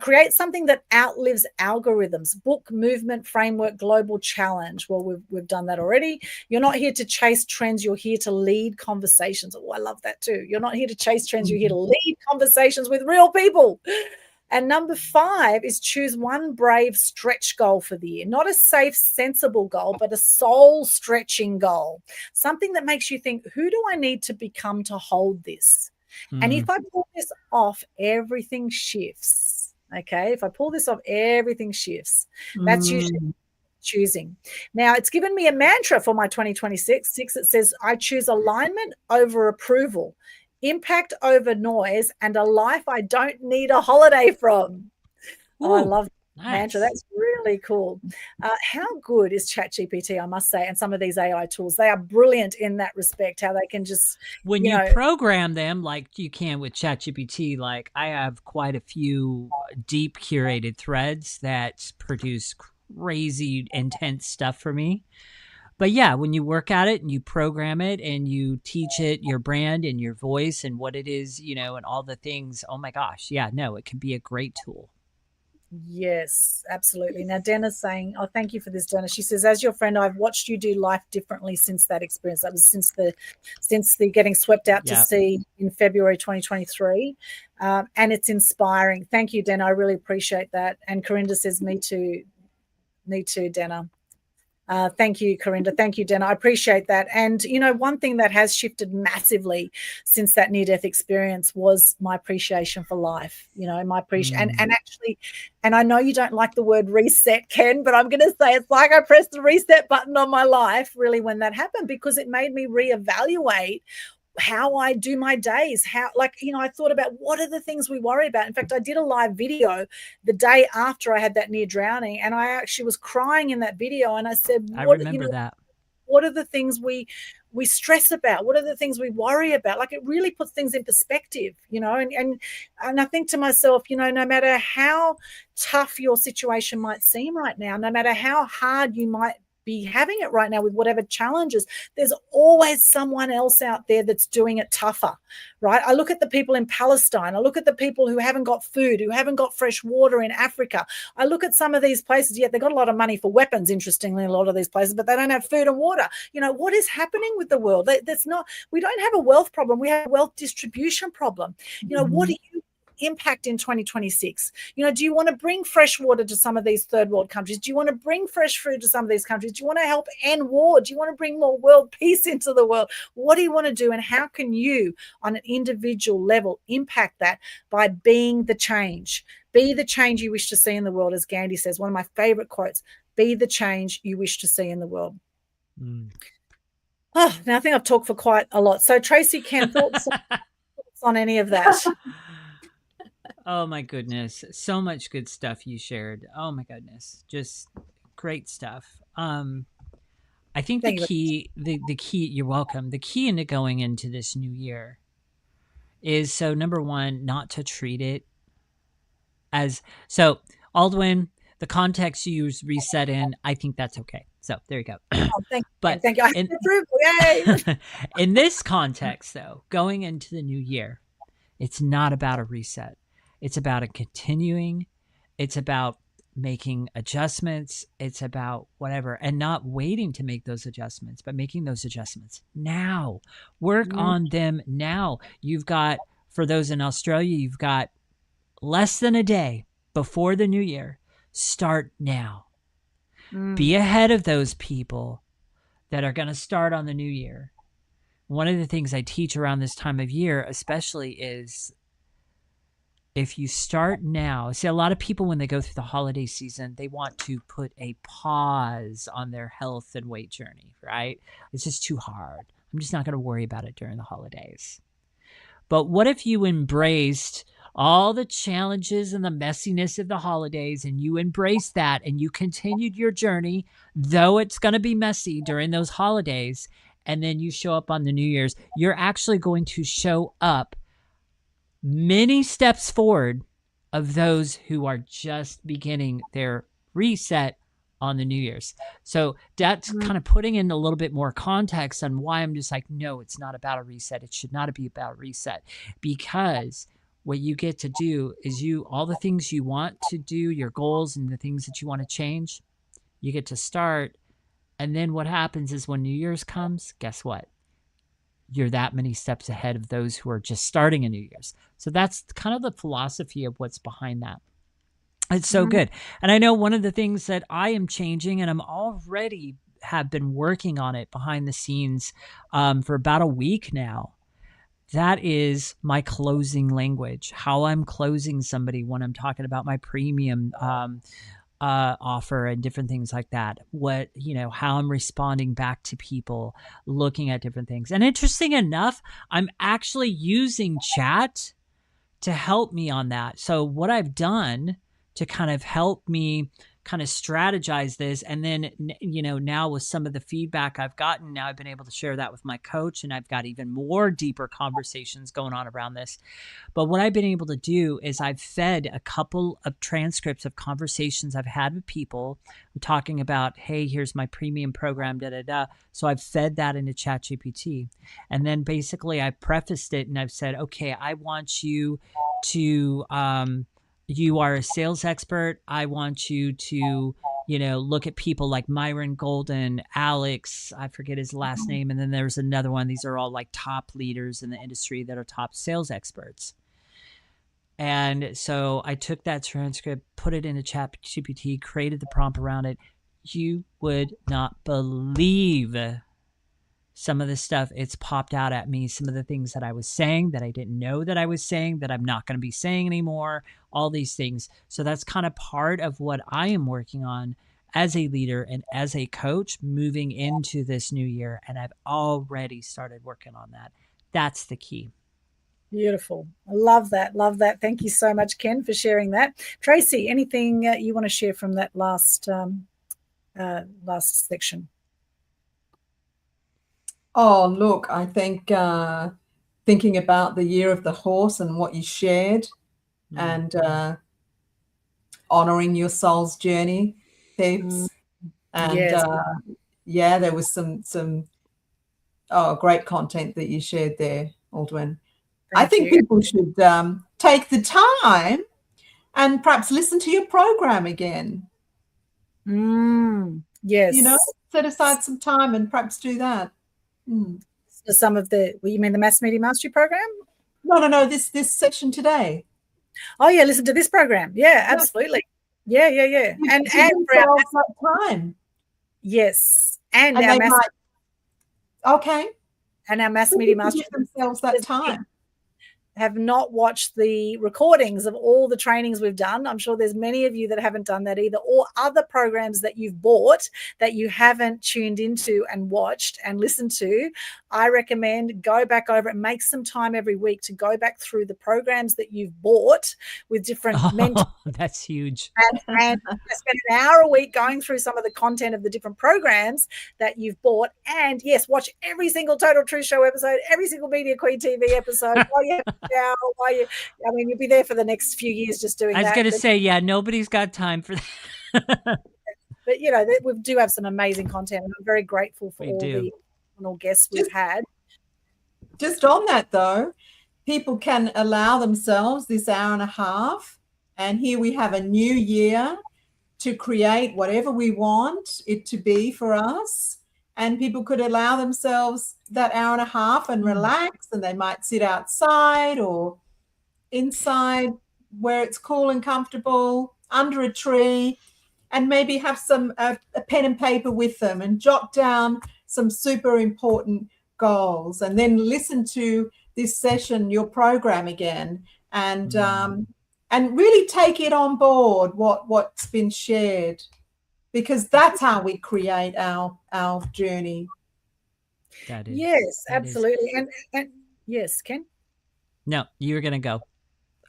S2: Create something that outlives algorithms. Book, movement, framework, global challenge. Well, we've done that already. You're not here to chase trends. You're here to lead conversations. Oh, I love that too. You're not here to chase trends. You're here to lead conversations with real people. And number 5 is choose one brave stretch goal for the year. Not a safe, sensible goal, but a soul-stretching goal. Something that makes you think, who do I need to become to hold this? And if I pull this off, everything shifts. Okay? If I pull this off, everything shifts. That's usually choosing. Now, it's given me a mantra for my 2026. It says, I choose alignment over approval, impact over noise, and a life I don't need a holiday from. Oh, I love that mantra. That's really cool. How good is ChatGPT, I must say, and some of these AI tools? They are brilliant in that respect, how they can just...
S5: When you program them like you can with ChatGPT, like I have quite a few deep curated threads that produce crazy intense stuff for me. But yeah, when you work at it and you program it and you teach it your brand and your voice and what it is, and all the things, oh my gosh, yeah, no, it can be a great tool.
S2: Yes, absolutely. Now, Denna's saying, oh, thank you for this, Denna. She says, as your friend, I've watched you do life differently since that experience. That was since the getting swept out to sea in February 2023. And it's inspiring. Thank you, Denna. I really appreciate that. And Corinda says, me too, Denna. Thank you, Corinda. Thank you, Denna. I appreciate that. And, one thing that has shifted massively since that near-death experience was my appreciation for life, my appreciation. And actually, and I know you don't like the word reset, Ken, but I'm going to say it's like I pressed the reset button on my life, really, when that happened, because it made me reevaluate how I do my days, I thought about what are the things we worry about. In fact, I did a live video the day after I had that near drowning, and I actually was crying in that video. And I said,
S5: I remember that.
S2: What are the things we stress about? What are the things we worry about? Like, it really puts things in perspective, and I think to myself, no matter how tough your situation might seem right now, no matter how hard you might be having it right now with whatever challenges, there's always someone else out there that's doing it tougher, right? I look at the people in Palestine. I look at the people who haven't got food, who haven't got fresh water in Africa. I look at some of these places, yet they've got a lot of money for weapons, interestingly, in a lot of these places, but they don't have food and water. What is happening with the world? We don't have a wealth problem. We have a wealth distribution problem. What do you impact in 2026? Do you want to bring fresh water to some of these third world countries? Do you want to bring fresh food to some of these countries? Do you want to help end war? Do you want to bring more world peace into the world? What do you want to do, and how can you on an individual level impact that by being the change? Be the change you wish to see in the world, as Gandhi says, one of my favorite quotes. Be the change you wish to see in the world. Oh, now I think I've talked for quite a lot. So Tracey, Ken, thoughts on any of that?
S5: Oh my goodness. So much good stuff you shared. Oh my goodness. Just great stuff. I think
S2: Thank you.
S5: the key, you're welcome. The key into going into this new year is, so number one, not to treat it as, so Aldwyn, the context you use reset in, I think that's okay. So there you go.
S2: Oh, thank
S5: But
S2: you. I have approval. Yay.
S5: in this context, though, going into the new year, it's not about a reset. It's about a continuing. It's about making adjustments. It's about whatever, and not waiting to make those adjustments, but making those adjustments now. Work on them now. You've got, for those in Australia, you've got less than a day before the new year. Start now. Be ahead of those people that are going to start on the new year. One of the things I teach around this time of year, especially, is if you start now, see, a lot of people, when they go through the holiday season, they want to put a pause on their health and weight journey, right? It's just too hard. I'm just not going to worry about it during the holidays. But what if you embraced all the challenges and the messiness of the holidays, and you embraced that, and you continued your journey, though it's going to be messy during those holidays, and then you show up on the New Year's? You're actually going to show up many steps forward of those who are just beginning their reset on the New Year's. So that's kind of putting in a little bit more context on why I'm just like, no, it's not about a reset. It should not be about a reset, because what you get to do is all the things you want to do, your goals and the things that you want to change, you get to start. And then what happens is, when New Year's comes, guess what? You're that many steps ahead of those who are just starting a New Year's. So that's kind of the philosophy of what's behind that. It's so good. And I know one of the things that I am changing, and I'm already have been working on it behind the scenes for about a week now, that is my closing language, how I'm closing somebody when I'm talking about my premium offer and different things like that. What, how I'm responding back to people, looking at different things. And interesting enough, I'm actually using chat to help me on that. So what I've done to kind of help me kind of strategize this, and then, now with some of the feedback I've gotten, now I've been able to share that with my coach, and I've got even more deeper conversations going on around this. But what I've been able to do is I've fed a couple of transcripts of conversations I've had with people talking about, hey, here's my premium program, So I've fed that into ChatGPT. And then basically I prefaced it and I've said, okay, I want you to, you are a sales expert. I want you to, look at people like Myron Golden, Alex, I forget his last name. And then there's another one. These are all like top leaders in the industry that are top sales experts. And so I took that transcript, put it into ChatGPT, created the prompt around it. You would not believe some of the stuff it's popped out at me, some of the things that I was saying that I didn't know that I was saying, that I'm not going to be saying anymore, all these things. So that's kind of part of what I am working on as a leader and as a coach moving into this new year. And I've already started working on that. That's the key.
S2: Beautiful. I love that. Love that. Thank you so much, Ken, for sharing that. Tracey, anything you want to share from that last section?
S4: Oh, look, I think thinking about the year of the horse and what you shared, and honoring your soul's journey, Thebes. And
S2: yes.
S4: there was some great content that you shared there, Aldwyn. I think people should take the time and perhaps listen to your program again.
S2: Yes.
S4: Set aside some time and perhaps do that.
S2: So some of you mean the Mass Media Mastery program?
S4: No, this session today.
S2: Oh yeah, listen to this program. Yeah, absolutely. Yeah. And for our
S4: time.
S2: Yes. And
S4: our
S2: and our Mass Media Mastery
S4: themselves that time.
S2: have not watched the recordings of all the trainings we've done, I'm sure there's many of you that haven't done that either, or other programs that you've bought that you haven't tuned into and watched and listened to, I recommend go back over and make some time every week to go back through the programs that you've bought with different mentors.
S5: That's huge.
S2: And spend an hour a week going through some of the content of the different programs that you've bought. And yes, watch every single Total Truth Show episode, every single Media Queen TV episode. You'll be there for the next few years just doing that.
S5: I was going to say, yeah, nobody's got time for that.
S2: But, we do have some amazing content, and I'm very grateful for the phenomenal guests we've had.
S4: Just on that, though, people can allow themselves this hour and a half, and here we have a new year to create whatever we want it to be for us. And people could allow themselves that hour and a half and relax, and they might sit outside or inside where it's cool and comfortable under a tree, and maybe have a pen and paper with them and jot down some super important goals, and then listen to this session, your program again, and really take it on board what's been shared, because that's how we create our journey.
S5: That is,
S2: yes, absolutely. And yes, Ken?
S5: No, you were going to go.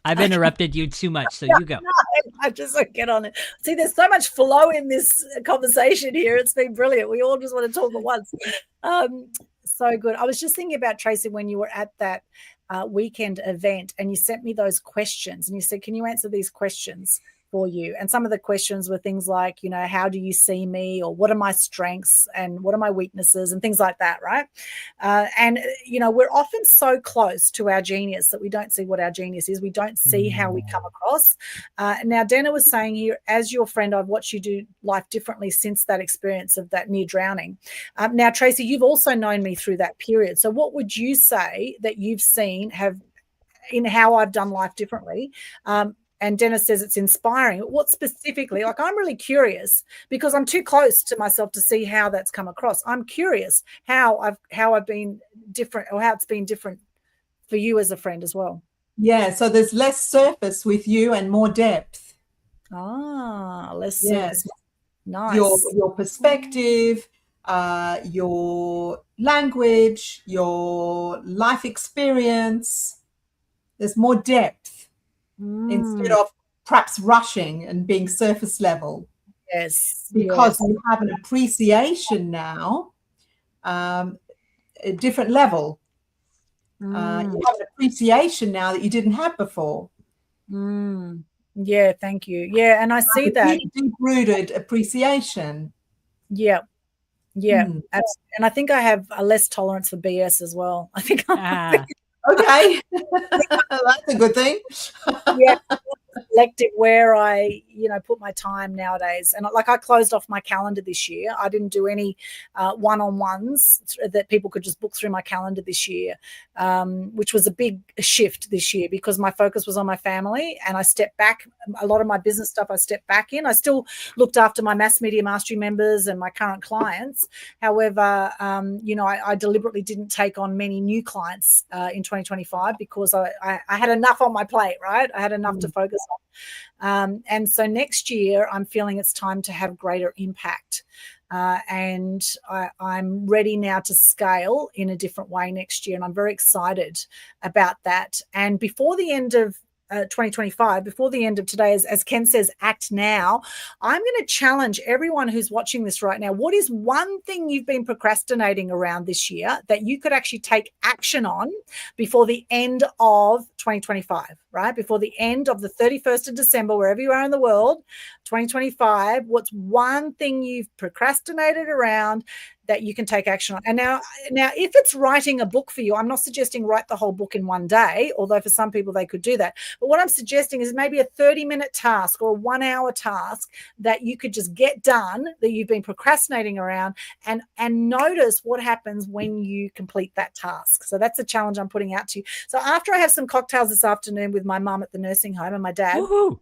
S5: I've interrupted you too much, so you go.
S2: I just get on it. See, there's so much flow in this conversation here. It's been brilliant. We all just want to talk at once. So good. I was just thinking about, Tracey, when you were at that weekend event and you sent me those questions and you said, can you answer these questions for you? And some of the questions were things like, how do you see me, or what are my strengths and what are my weaknesses and things like that, right? And we're often so close to our genius that we don't see what our genius is. We don't see how we come across. Now, Dana was saying here, as your friend, I've watched you do life differently since that experience of that near drowning. Now, Tracey, you've also known me through that period. So what would you say that you've seen in how I've done life differently? And Dennis says it's inspiring. What specifically? Like, I'm really curious because I'm too close to myself to see how that's come across. I'm curious how I've been different, or how it's been different for you as a friend as well.
S4: Yeah, so there's less surface with you and more depth.
S2: Less surface. Nice.
S4: Your perspective, your language, your life experience. There's more depth. Instead of perhaps rushing and being surface level.
S2: Yes.
S4: Because you have an appreciation now, a different level. You have an appreciation now that you didn't have before.
S2: Yeah, thank you. Yeah, and I see that.
S4: Deep-rooted appreciation.
S2: Yeah. And I think I have a less tolerance for BS as well. I think
S4: okay. That's a good thing.
S2: Yeah. Selective where I, put my time nowadays. And I closed off my calendar this year. I didn't do any one-on-ones that people could just book through my calendar this year, which was a big shift this year because my focus was on my family, and I stepped back. A lot of my business stuff I stepped back in. I still looked after my Mass Media Mastery members and my current clients. However, I deliberately didn't take on many new clients in 2025 because I had enough on my plate, right? I had enough to focus on. And so next year, I'm feeling it's time to have greater impact. And I'm ready now to scale in a different way next year. And I'm very excited about that. And before the end of 2025, before the end of today, as Ken says, act now. I'm going to challenge everyone who's watching this right now. What is one thing you've been procrastinating around this year that you could actually take action on before the end of 2025, right? Before the end of the 31st of December, wherever you are in the world, 2025, what's one thing you've procrastinated around that you can take action on? And now, if it's writing a book for you, I'm not suggesting write the whole book in one day, although for some people they could do that. But what I'm suggesting is maybe a 30-minute task or a 1-hour task that you could just get done that you've been procrastinating around, and notice what happens when you complete that task. So that's a challenge I'm putting out to you. So after I have some cocktails this afternoon with my mum at the nursing home and my dad.
S5: Woohoo.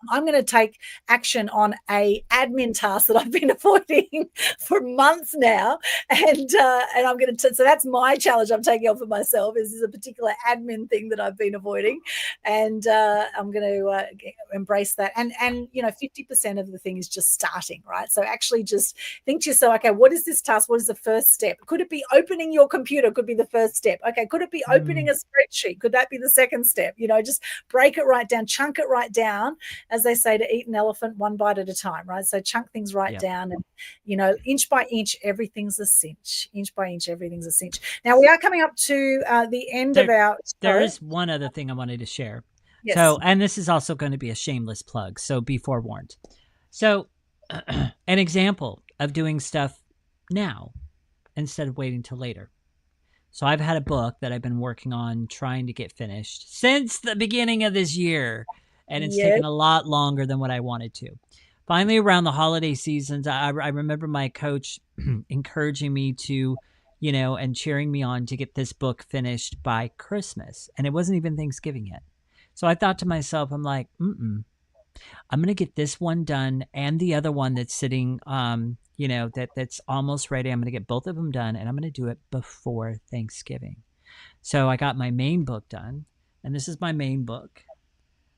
S2: I'm going to take action on a admin task that I've been avoiding for months now, and I'm going to. So that's my challenge I'm taking on for myself. Is a particular admin thing that I've been avoiding, and I'm going to embrace that. And 50% of the thing is just starting, right? So actually, just think to yourself, okay, what is this task? What is the first step? Could it be opening your computer? Could be the first step. Okay, could it be opening a spreadsheet? Could that be the second step? Just break it right down, chunk it right down. As they say, to eat an elephant one bite at a time, right? So chunk things right down, and inch by inch, everything's a cinch. Inch by inch, everything's a cinch. Now we are coming up to the end of our.
S5: There is one other thing I wanted to share.
S2: Yes.
S5: So, and this is also going to be a shameless plug, so be forewarned. So, an example of doing stuff now instead of waiting till later. So I've had a book that I've been working on trying to get finished since the beginning of this year. And it's taken a lot longer than what I wanted to. Finally, around the holiday seasons, I remember my coach encouraging me to, and cheering me on to get this book finished by Christmas. And it wasn't even Thanksgiving yet. So I thought to myself, I'm like, I'm going to get this one done and the other one that's sitting, that's almost ready. I'm going to get both of them done, and I'm going to do it before Thanksgiving. So I got my main book done, and this is my main book.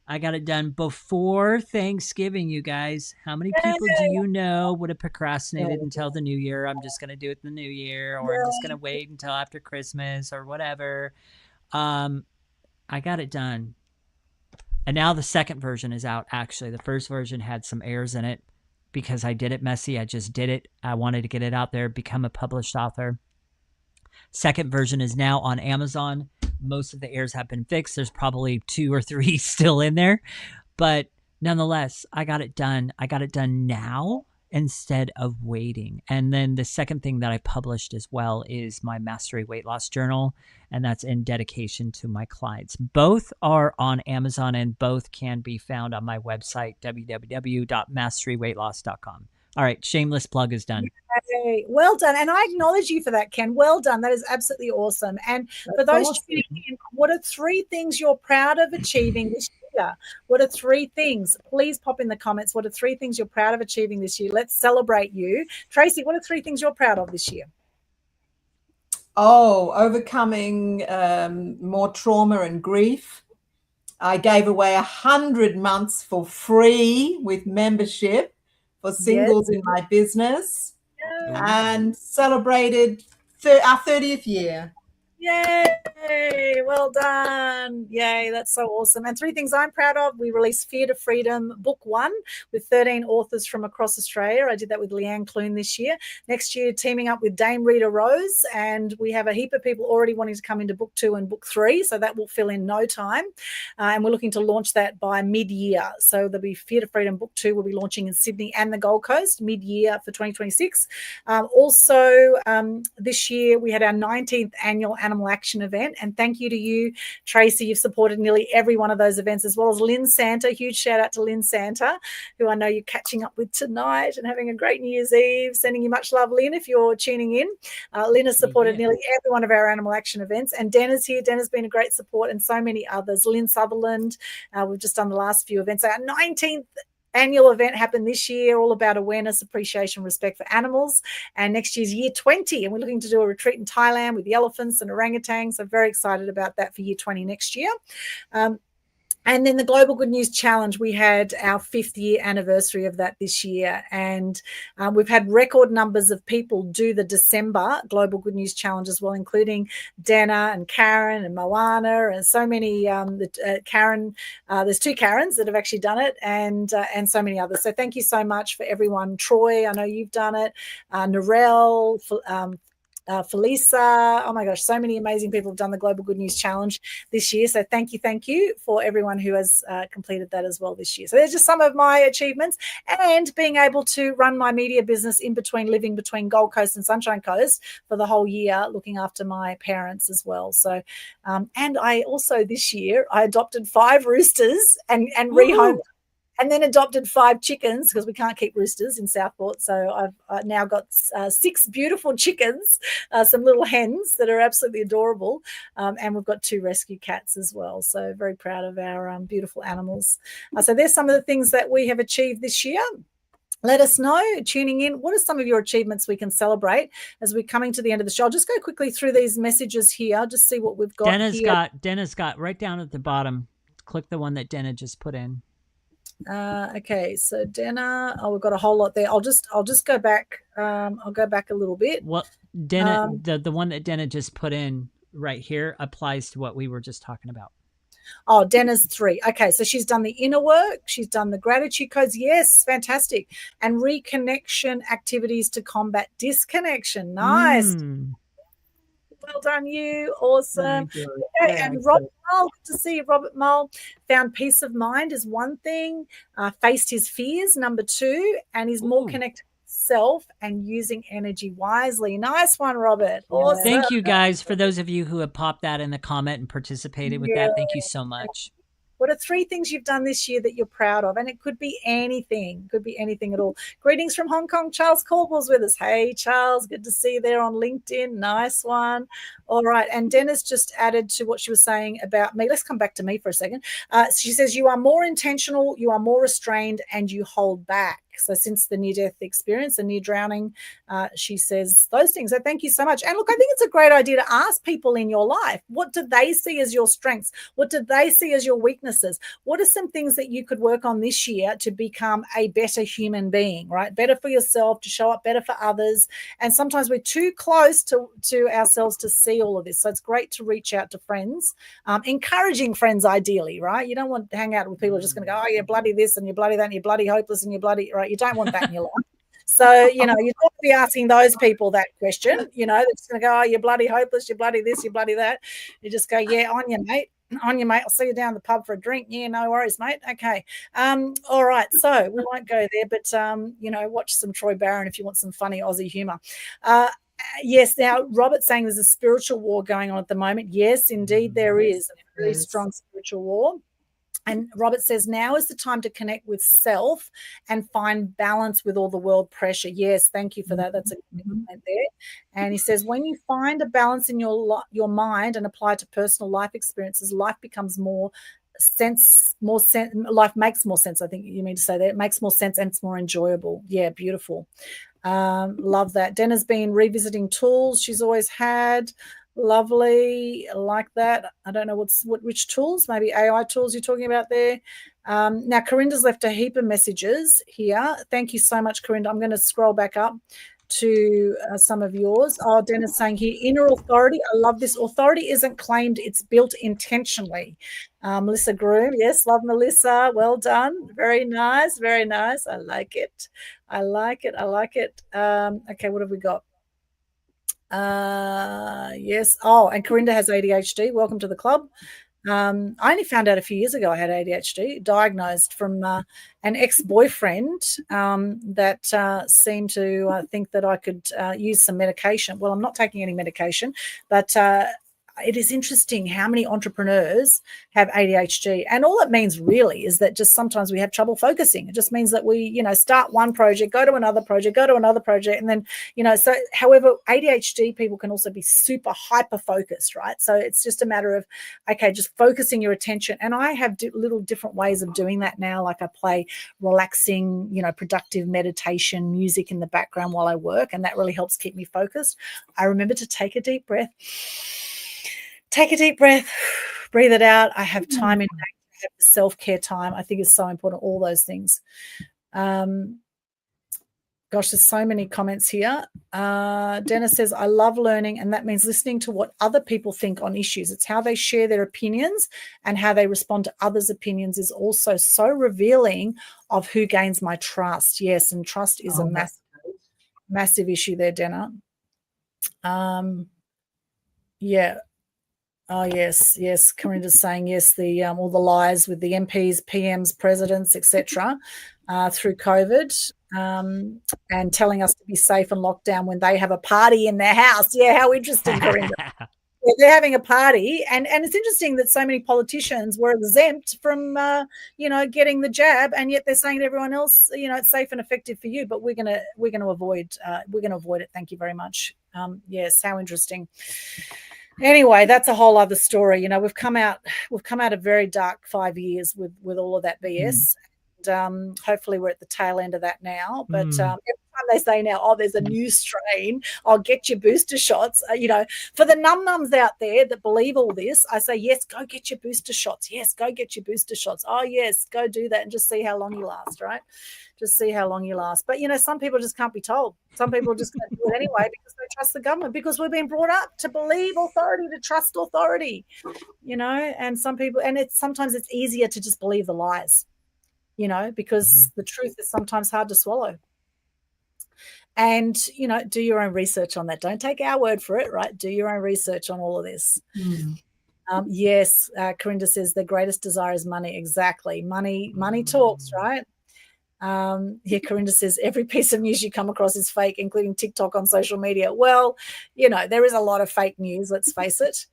S5: I got it done before Thanksgiving, you guys. How many people do you know would have procrastinated until the new year? I'm just going to do it in the new year, or I'm just going to wait until after Christmas or whatever. I got it done. And now the second version is out, actually. The first version had some errors in it because I did it messy. I just did it. I wanted to get it out there, become a published author. Second version is now on Amazon. Most of the errors have been fixed. There's probably 2 or 3 still in there. But nonetheless, I got it done. I got it done now instead of waiting. And then the second thing that I published as well is my Mastery Weight Loss Journal. And that's in dedication to my clients. Both are on Amazon, and both can be found on my website, www.masteryweightloss.com. All right, shameless plug is done.
S2: Yay. Well done. And I acknowledge you for that, Ken. Well done. That is absolutely awesome. And for those tuning in, what are 3 things you're proud of achieving this year? What are 3 things? Please pop in the comments. What are 3 things you're proud of achieving this year? Let's celebrate you. Tracey, what are 3 things you're proud of this year?
S4: Overcoming more trauma and grief. I gave away 100 months for free with membership for singles in my business, and celebrated our 30th year.
S2: Yay! Well done. Yay, that's so awesome. And 3 things I'm proud of. We released Fear to Freedom Book 1 with 13 authors from across Australia. I did that with Leanne Clune this year. Next year, teaming up with Dame Rita Rose. And we have a heap of people already wanting to come into Book 2 and Book 3. So that will fill in no time. And we're looking to launch that by mid-year. So there'll be Fear to Freedom Book 2 will be launching in Sydney and the Gold Coast mid-year for 2026. This year, we had our 19th annual Animal Action event, and thank you to you, Tracey. You've supported nearly every one of those events, as well as Lynn Santa. Huge shout out to Lynn Santa, who I know you're catching up with tonight and having a great New Year's Eve. Sending you much love, Lynn, if you're tuning in. Lynn has supported nearly every one of our Animal Action events, and Den is here. Den has been a great support, and so many others. Lynn Sutherland, we've just done the last few events. Our 19th annual event happened this year, all about awareness, appreciation, respect for animals. And next year's year 20, and we're looking to do a retreat in Thailand with the elephants and orangutans. So very excited about that for year 20 next year. And then the Global Good News Challenge, we had our 5th year anniversary of that this year. And we've had record numbers of people do the December Global Good News Challenge as well, including Dana and Karen and Moana and so many, Karen, there's 2 Karens that have actually done it, and so many others. So thank you so much for everyone. Troy, I know you've done it. Narelle, Felisa, oh my gosh, so many amazing people have done the Global Good News Challenge this year. So thank you for everyone who has completed that as well this year. So there's just some of my achievements, and being able to run my media business living between Gold Coast and Sunshine Coast for the whole year, looking after my parents as well. So, and I also this year, I adopted 5 roosters and rehomed and then adopted 5 chickens because we can't keep roosters in Southport. So I've now got 6 beautiful chickens, some little hens that are absolutely adorable, and we've got 2 rescue cats as well. So very proud of our beautiful animals. So there's some of the things that we have achieved this year. Let us know, tuning in, what are some of your achievements we can celebrate as we're coming to the end of the show. I'll just go quickly through these messages here, just see what we've got
S5: Denna's got right down at the bottom. Click the one that Denna just put in.
S2: Okay, so Denna, we've got a whole lot there. I'll just go back. I'll go back a little bit.
S5: Well, Denna, the one that Denna just put in right here applies to what we were just talking about.
S2: Oh, Denna's 3. Okay, so she's done the inner work. She's done the gratitude codes. Yes, fantastic. And reconnection activities to combat disconnection. Nice. Well done, you. Awesome. Okay, and Robert Mull, good to see you, Robert Mull. Found peace of mind is 1 thing. Faced his fears, number 2. And he's more connected to self and using energy wisely. Nice one, Robert. Awesome.
S5: Thank you, guys, for those of you who have popped that in the comment and participated with that. Thank you so much.
S2: What are 3 things you've done this year that you're proud of? And it could be anything. Could be anything at all. Greetings from Hong Kong. Charles Caldwell's with us. Hey, Charles. Good to see you there on LinkedIn. Nice one. All right. And Dennis just added to what she was saying about me. Let's come back to me for a second. She says, you are more intentional, you are more restrained, and you hold back. So since the near-death experience, the near drowning, she says those things. So thank you so much. And look, I think it's a great idea to ask people in your life, what do they see as your strengths? What do they see as your weaknesses? What are some things that you could work on this year to become a better human being, right? Better for yourself, to show up better for others. And sometimes we're too close to ourselves to see all of this. So it's great to reach out to friends, encouraging friends ideally, right? You don't want to hang out with people who are just going to go, oh, you're bloody this and you're bloody that and you're bloody hopeless and you're bloody, right? You don't want that in your life. So, you know, you don't be asking those people that question, you know, they're just going to go, oh, you're bloody hopeless, you're bloody this, you're bloody that. You just go, yeah, on you, mate. On you, mate. I'll see you down the pub for a drink. Yeah, no worries, mate. Okay. All right. So we won't go there, but, you know, watch some Troy Barron if you want some funny Aussie humour. Yes. Now, Robert's saying there's a spiritual war going on at the moment. Yes, indeed, there is a very strong spiritual war. And Robert says, now is the time to connect with self and find balance with all the world pressure. Yes, thank you for that. That's a good comment there. And he says, when you find a balance in your mind and apply it to personal life experiences, life becomes life makes more sense. I think you mean to say that. It makes more sense and it's more enjoyable. Yeah, beautiful. Love that. Denna's been revisiting tools she's always had. Lovely, like that. I don't know which tools, maybe AI tools you're talking about there. Now, Corinda's left a heap of messages here. Thank you so much, Corinda. I'm going to scroll back up to some of yours. Oh, Dennis saying here, inner authority. I love this. Authority isn't claimed, it's built intentionally. Melissa Groom. Yes, love Melissa. Well done. Very nice. Very nice. I like it. I like it. I like it. Okay, what have we got? Yes. Oh, and Corinda has ADHD. Welcome to the club. I only found out a few years ago I had ADHD, diagnosed from an ex-boyfriend that seemed to think that I could use some medication. Well, I'm not taking any medication, but it is interesting how many entrepreneurs have ADHD. And all it means really is that just sometimes we have trouble focusing. It just means that we, you know, start one project, go to another project, and then, you know, so however, ADHD people can also be super hyper focused, right? So it's just a matter of, okay, just focusing your attention. And I have little different ways of doing that now. Like I play relaxing, you know, productive meditation music in the background while I work. And that really helps keep me focused. I remember to take a deep breath. Take a deep breath, breathe it out. I have time in have self-care time. I think it's so important, all those things. Gosh, there's so many comments here. Dennis says, I love learning, and that means listening to what other people think on issues. It's how they share their opinions and how they respond to others' opinions is also so revealing of who gains my trust. Yes, and trust is a massive issue there, Denna. Yeah. Oh, yes. Corinda's saying yes, the all the lies with the MPs, PMs, presidents, etc. Through COVID and telling us to be safe and locked down when they have a party in their house. Yeah, how interesting, Corinda. they're having a party, and it's interesting that so many politicians were exempt from getting the jab, and yet they're saying to everyone else, it's safe and effective for you, but we're gonna avoid it. Thank you very much. Yes, how interesting. Anyway, that's a whole other story. We've come out a very dark 5 years with all of that BS. And hopefully we're at the tail end of that now. But every time they say now, oh, there's a new strain, I'll get your booster shots. For the num-nums out there that believe all this, I say, yes, go get your booster shots. Yes, go get your booster shots. Oh, yes, go do that and just see how long you last, right? Just see how long you last. But, some people just can't be told. Some people just can't do it anyway because they trust the government, because we've been brought up to believe authority, to trust authority, and some people, and sometimes it's easier to just believe the lies, because the truth is sometimes hard to swallow. And, do your own research on that. Don't take our word for it, right? Do your own research on all of this. Yes, Corinda says the greatest desire is money. Exactly. Money talks, right? Corinda says every piece of news you come across is fake, including TikTok on social media. Well, there is a lot of fake news, let's face it.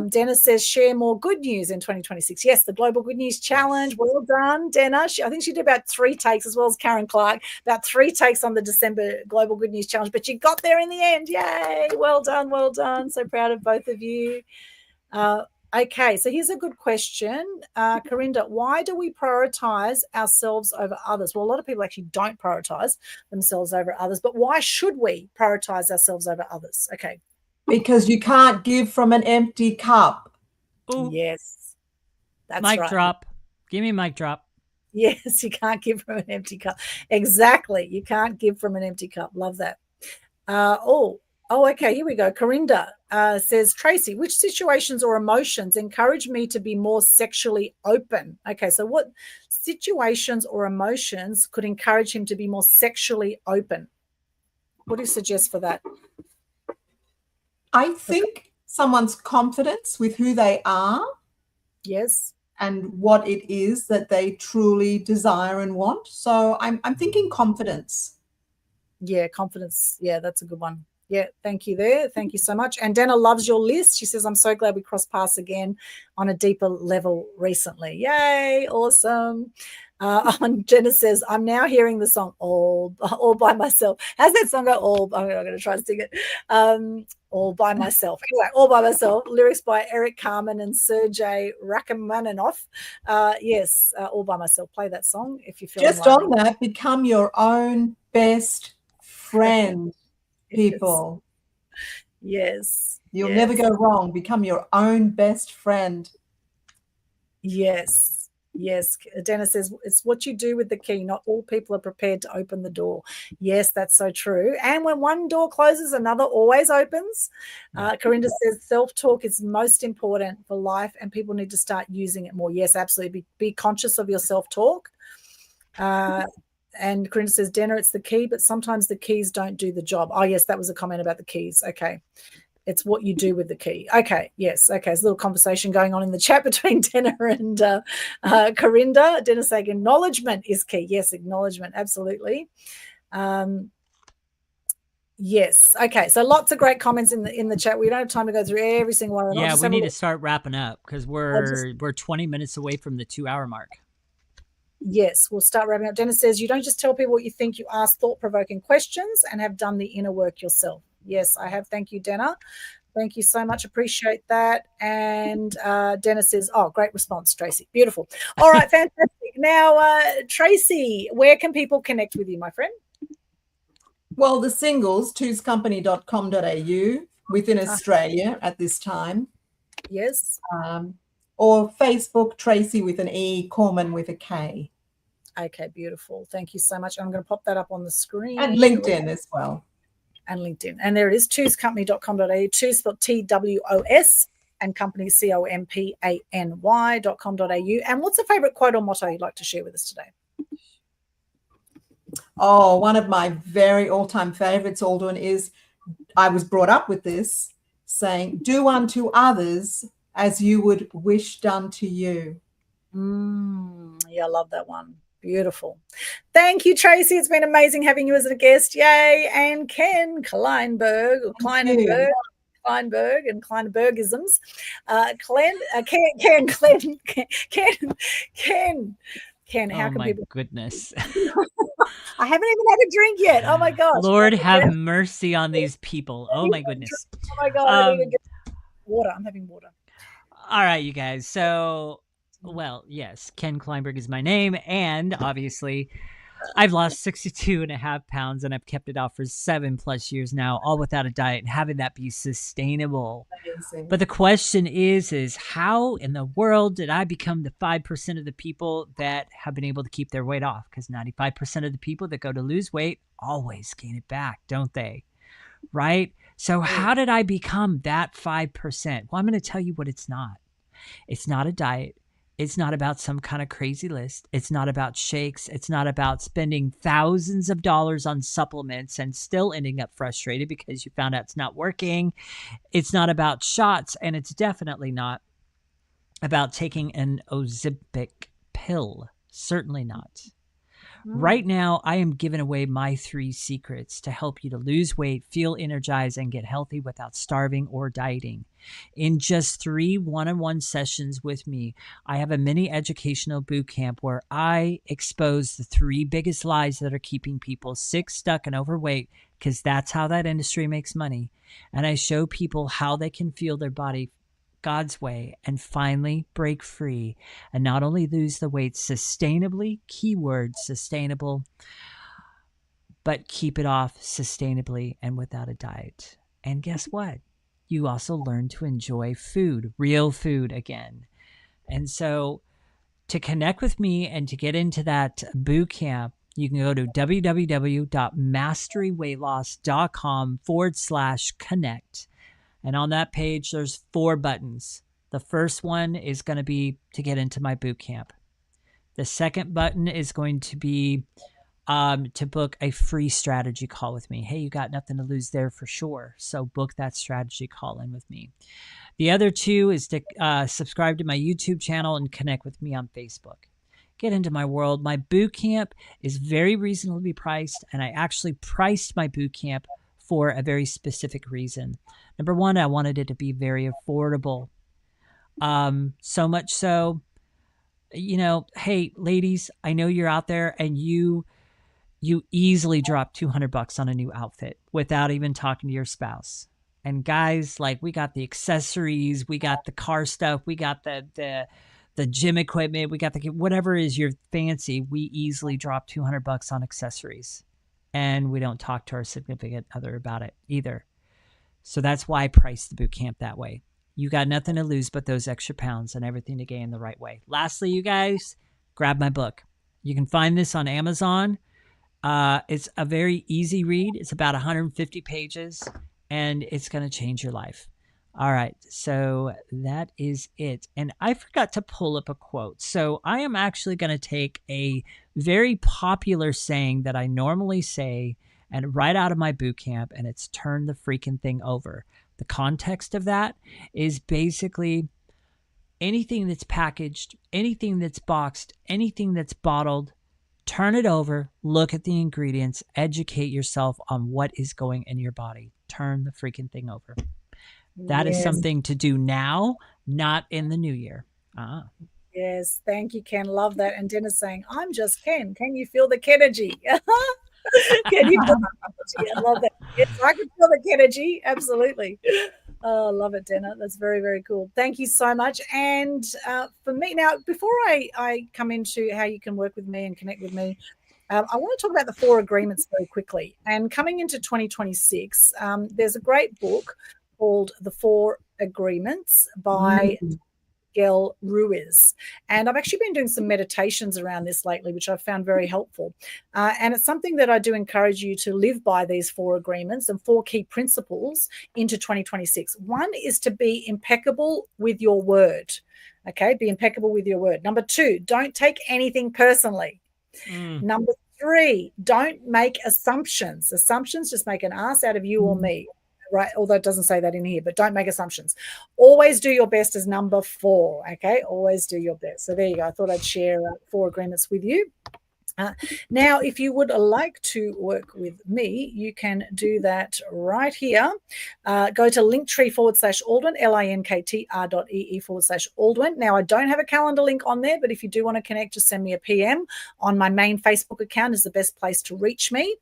S2: Dennis says share more good news in 2026. Yes, the Global Good News Challenge. Well done, Dennis. I think she did about 3 takes, as well as Karen Clark, about 3 takes on the December Global Good News Challenge, but you got there in the end. Yay. Well done. Well done. So proud of both of you. Okay, so here's a good question. Corinda, why do we prioritize ourselves over others? Well, a lot of people actually don't prioritize themselves over others, but why should we prioritize ourselves over others? Okay.
S4: Because you can't give from an empty cup.
S5: Ooh.
S2: Yes. That's right.
S5: Mic drop. Give me a mic drop.
S2: Yes, you can't give from an empty cup. Exactly. You can't give from an empty cup. Love that. Okay, here we go. Corinda says, Tracey, which situations or emotions encourage me to be more sexually open? Okay, so what situations or emotions could encourage him to be more sexually open? What do you suggest for that?
S4: I think someone's confidence with who they are.
S2: Yes.
S4: And what it is that they truly desire and want. So I'm thinking confidence.
S2: Yeah, confidence. Yeah, that's a good one. Yeah, thank you there. Thank you so much. And Dana loves your list. She says, I'm so glad we crossed paths again on a deeper level recently. Yay, awesome. Jenna says, I'm now hearing the song all by myself. How's that song go? I'm going to try and sing it. All by myself. Anyway, all by myself. Lyrics by Eric Carmen and Sergei Rachmaninoff. Yes, all by myself. Play that song if you feel
S4: just on that. Become your own best friend. People.
S2: Yes.
S4: You'll never go wrong. Become your own best friend.
S2: Yes. Yes. Dennis says it's what you do with the key. Not all people are prepared to open the door. Yes, that's so true. And when one door closes, another always opens. Corinda says self-talk is most important for life and people need to start using it more. Yes, absolutely. Be conscious of your self-talk. And Corinda says, Denner, it's the key, but sometimes the keys don't do the job. Oh, yes, that was a comment about the keys. Okay. It's what you do with the key. Okay, yes. Okay, there's a little conversation going on in the chat between Denner and Corinda. Denner saying acknowledgement is key. Yes, acknowledgement, absolutely. Yes. Okay, so lots of great comments in the chat. We don't have time to go through every single one.
S5: Yeah, we need to start wrapping up because we're 20 minutes away from the 2-hour mark.
S2: Yes, we'll start wrapping up. Dennis says, you don't just tell people what you think, you ask thought-provoking questions and have done the inner work yourself. Yes, I have. Thank you, Denna. Thank you so much. Appreciate that. And Dennis says, oh, great response, Tracey. Beautiful. All right, fantastic. Now, Tracey, where can people connect with you, my friend?
S4: Well, the singles, twoscompany.com.au within Australia at this time.
S2: Yes.
S4: Or Facebook, Tracey with an E, Korman with a K.
S2: Okay, beautiful. Thank you so much. I'm going to pop that up on the screen.
S4: And LinkedIn as well.
S2: And LinkedIn. And there it is, twoscompany.com.au, twos spelled TWOS, and company COMPANY.com.au. And what's a favourite quote or motto you'd like to share with us today?
S4: Oh, one of my very all-time favourites, Aldwyn, is I was brought up with this, saying, do unto others as you would wish done to you.
S2: Yeah, I love that one. Beautiful. Thank you, Tracey. It's been amazing having you as a guest. Yay. And Ken Kleinberg. Kleinberg and Kleinbergisms. Ken, how
S5: Oh
S2: can
S5: my
S2: people?
S5: goodness.
S2: I haven't even had a drink yet. Oh my gosh.
S5: Lord have mercy on these people. Oh my goodness.
S2: Oh my God. I need to get water. I'm having water.
S5: All right, you guys. So, well, yes, Ken Kleinberg is my name. And obviously, I've lost 62.5 pounds and I've kept it off for 7+ years now, all without a diet and having that be sustainable.
S6: Amazing.
S5: But the question is how in the world did I become the 5% of the people that have been able to keep their weight off? Because 95% of the people that go to lose weight always gain it back, don't they? Right? So how did I become that 5%? Well, I'm going to tell you what it's not. It's not a diet. It's not about some kind of crazy list. It's not about shakes. It's not about spending thousands of dollars on supplements and still ending up frustrated because you found out it's not working. It's not about shots, and it's definitely not about taking an Ozempic pill. Certainly not. Right now, I am giving away my 3 secrets to help you to lose weight, feel energized, and get healthy without starving or dieting. In just 3 one-on-one sessions with me, I have a mini educational boot camp where I expose the 3 biggest lies that are keeping people sick, stuck, and overweight, because that's how that industry makes money. And I show people how they can feel their body God's way and finally break free and not only lose the weight sustainably, keyword sustainable, but keep it off sustainably and without a diet. And guess what? You also learn to enjoy food, real food again. And so to connect with me and to get into that boot camp, you can go to www.masteryweightloss.com/connect. And on that page, there's 4 buttons. The first one is going to be to get into my boot camp. The second button is going to be to book a free strategy call with me. Hey, you got nothing to lose there for sure. So book that strategy call in with me. The other 2 is to subscribe to my YouTube channel and connect with me on Facebook. Get into my world. My boot camp is very reasonably priced, and I actually priced my boot camp for a very specific reason. Number 1, I wanted it to be very affordable. So much so, hey, ladies, I know you're out there and you easily drop $200 on a new outfit without even talking to your spouse. And guys, like, we got the accessories, we got the car stuff, we got the gym equipment, we got the whatever is your fancy. We easily drop $200 on accessories. And we don't talk to our significant other about it either. So that's why I priced the boot camp that way. You got nothing to lose but those extra pounds and everything to gain the right way. Lastly, you guys, grab my book. You can find this on Amazon. It's a very easy read. It's about 150 pages, and it's going to change your life. All right, so that is it. And I forgot to pull up a quote. So I am actually going to take a very popular saying that I normally say and right out of my boot camp, and it's turn the freaking thing over. The context of that is basically anything that's packaged, anything that's boxed, anything that's bottled, turn it over, look at the ingredients, educate yourself on what is going in your body. Turn the freaking thing over. That is something to do now, not in the new year.
S2: Yes, thank you, Ken. Love that. And Dennis saying, I'm just Ken. Can you feel the Kenergy? Can you feel the Kenergy? I love that. Yes, I can feel the Kenergy. Absolutely. Oh, love it, Dana. That's very, very cool. Thank you so much. And for me, now, before I come into how you can work with me and connect with me, I want to talk about the 4 agreements very quickly. And coming into 2026, there's a great book called The 4 Agreements by Miguel Ruiz. And I've actually been doing some meditations around this lately, which I've found very helpful. And it's something that I do encourage you to live by, these 4 agreements and 4 key principles into 2026. One is to be impeccable with your word. Okay, be impeccable with your word. Number 2, don't take anything personally. Number 3, don't make assumptions. Assumptions just make an ass out of you or me. Right, although it doesn't say that in here, but don't make assumptions. Always do your best is number 4, okay? Always do your best. So there you go. I thought I'd share 4 agreements with you. Now, if you would like to work with me, you can do that right here. Go to linktree/Aldwyn, linktr.ee/Aldwyn. Now, I don't have a calendar link on there, but if you do want to connect, just send me a PM on my main Facebook account is the best place to reach me,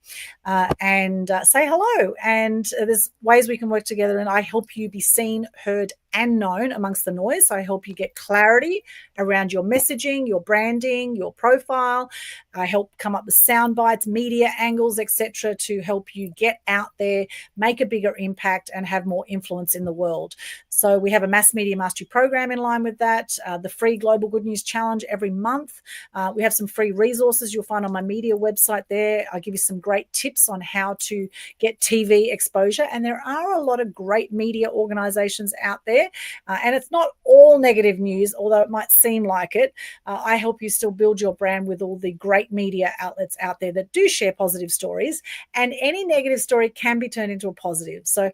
S2: and say hello. And there's ways we can work together, and I help you be seen, heard, and known amongst the noise. So I help you get clarity around your messaging, your branding, your profile. I help come up with sound bites, media angles, etc., to help you get out there, make a bigger impact, and have more influence in the world. So we have a mass media mastery program in line with that, the free Global Good News Challenge every month. We have some free resources you'll find on my media website there. I give you some great tips on how to get TV exposure. And there are a lot of great media organizations out there. And it's not all negative news, although it might seem like it. I help you still build your brand with all the great media outlets out there that do share positive stories. And any negative story can be turned into a positive. So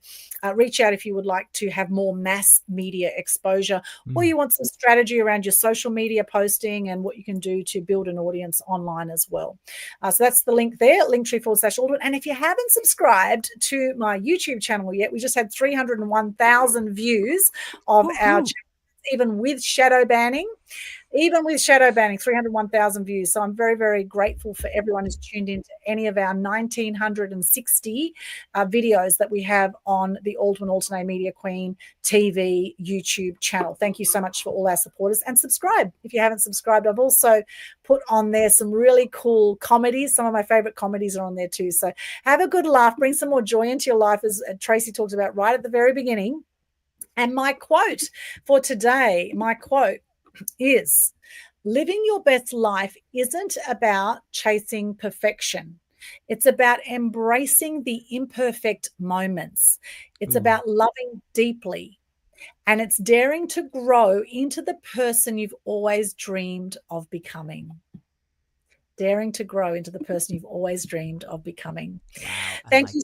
S2: reach out if you would like to have more mass media exposure, or you want some strategy around your social media posting and what you can do to build an audience online as well. So that's the link there, linktree/Aldwyn. And if you haven't subscribed to my YouTube channel yet, we just had 301,000 views of our channel, even with shadow banning. 301,000 views. So I'm very, very grateful for everyone who's tuned into any of our 1,960 videos that we have on the Aldwyn Altuney Media Queen TV YouTube channel. Thank you so much for all our supporters, and subscribe if you haven't subscribed. I've also put on there some really cool comedies. Some of my favorite comedies are on there too. So have a good laugh, bring some more joy into your life, as Tracey talked about right at the very beginning. And my quote for today, is, living your best life isn't about chasing perfection. It's about embracing the imperfect moments. It's about loving deeply, and it's daring to grow into the person you've always dreamed of becoming. Daring to grow into the person you've always dreamed of becoming.
S5: Wow,
S2: Thank you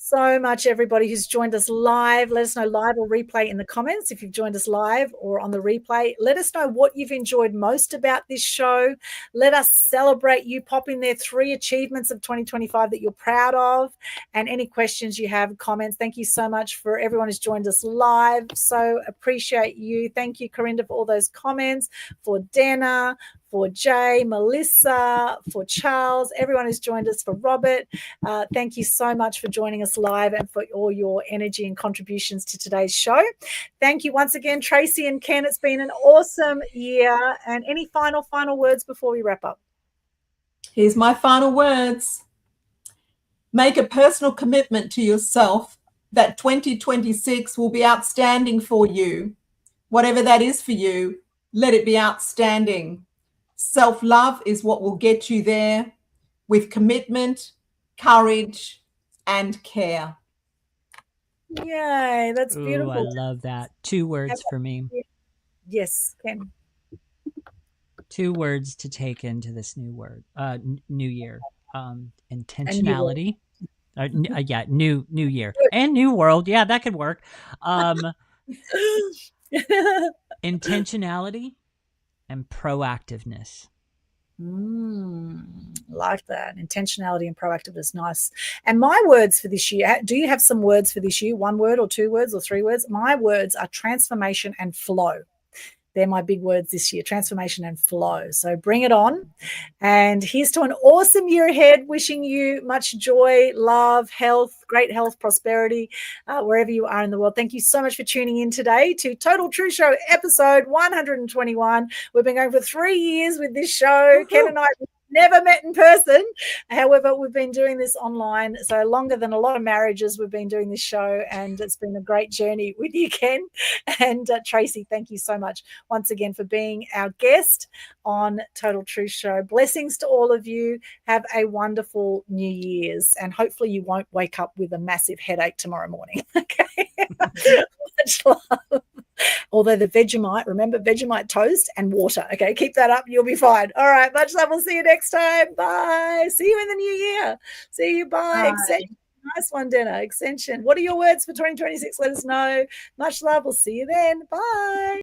S2: so much, everybody who's joined us live. Let us know live or replay in the comments if you've joined us live or on the replay. Let us know what you've enjoyed most about this show. Let us celebrate you. Pop in there 3 achievements of 2025 that you're proud of, and any questions you have, comments. Thank you so much for everyone who's joined us live. So appreciate you. Thank you, Corinda, for all those comments, for Dana, for Jay, Melissa, for Charles, everyone who's joined us, for Robert. Thank you so much for joining us live and for all your energy and contributions to today's show. Thank you once again, Tracey and Ken. It's been an awesome year. And any final words before we wrap up?
S4: Here's my final words. Make a personal commitment to yourself that 2026 will be outstanding for you. Whatever that is for you, let it be outstanding. Self-love is what will get you there, with commitment, courage, and care.
S2: Yay, that's beautiful.
S5: I love that. 2 words for me.
S2: Yes, Ken.
S5: 2 words to take into this new year. Intentionality. New year and new world. Yeah, that could work. Intentionality and proactiveness.
S2: Like that. Intentionality and proactiveness. Nice. And my words for this year, do you have some words for this year? 1 word or 2 words or 3 words? My words are transformation and flow. They're my big words this year, transformation and flow. So bring it on. And here's to an awesome year ahead. Wishing you much joy, love, health, great health, prosperity, wherever you are in the world. Thank you so much for tuning in today to Total True Show episode 121. We've been going for 3 years with this show. Ken and I never met in person. However, we've been doing this online, so longer than a lot of marriages we've been doing this show, and it's been a great journey with you, Ken. And Tracey, thank you so much once again for being our guest on Total Truth Show. Blessings to all of you. Have a wonderful New Year's, and hopefully you won't wake up with a massive headache tomorrow morning. Okay. Much love. Although the Vegemite, remember Vegemite toast and water. Okay, keep that up. You'll be fine. All right, much love. We'll see you next time. Bye. See you in the new year. See you. Bye. Extension. Nice one, Dana. Extension. What are your words for 2026? Let us know. Much love. We'll see you then. Bye.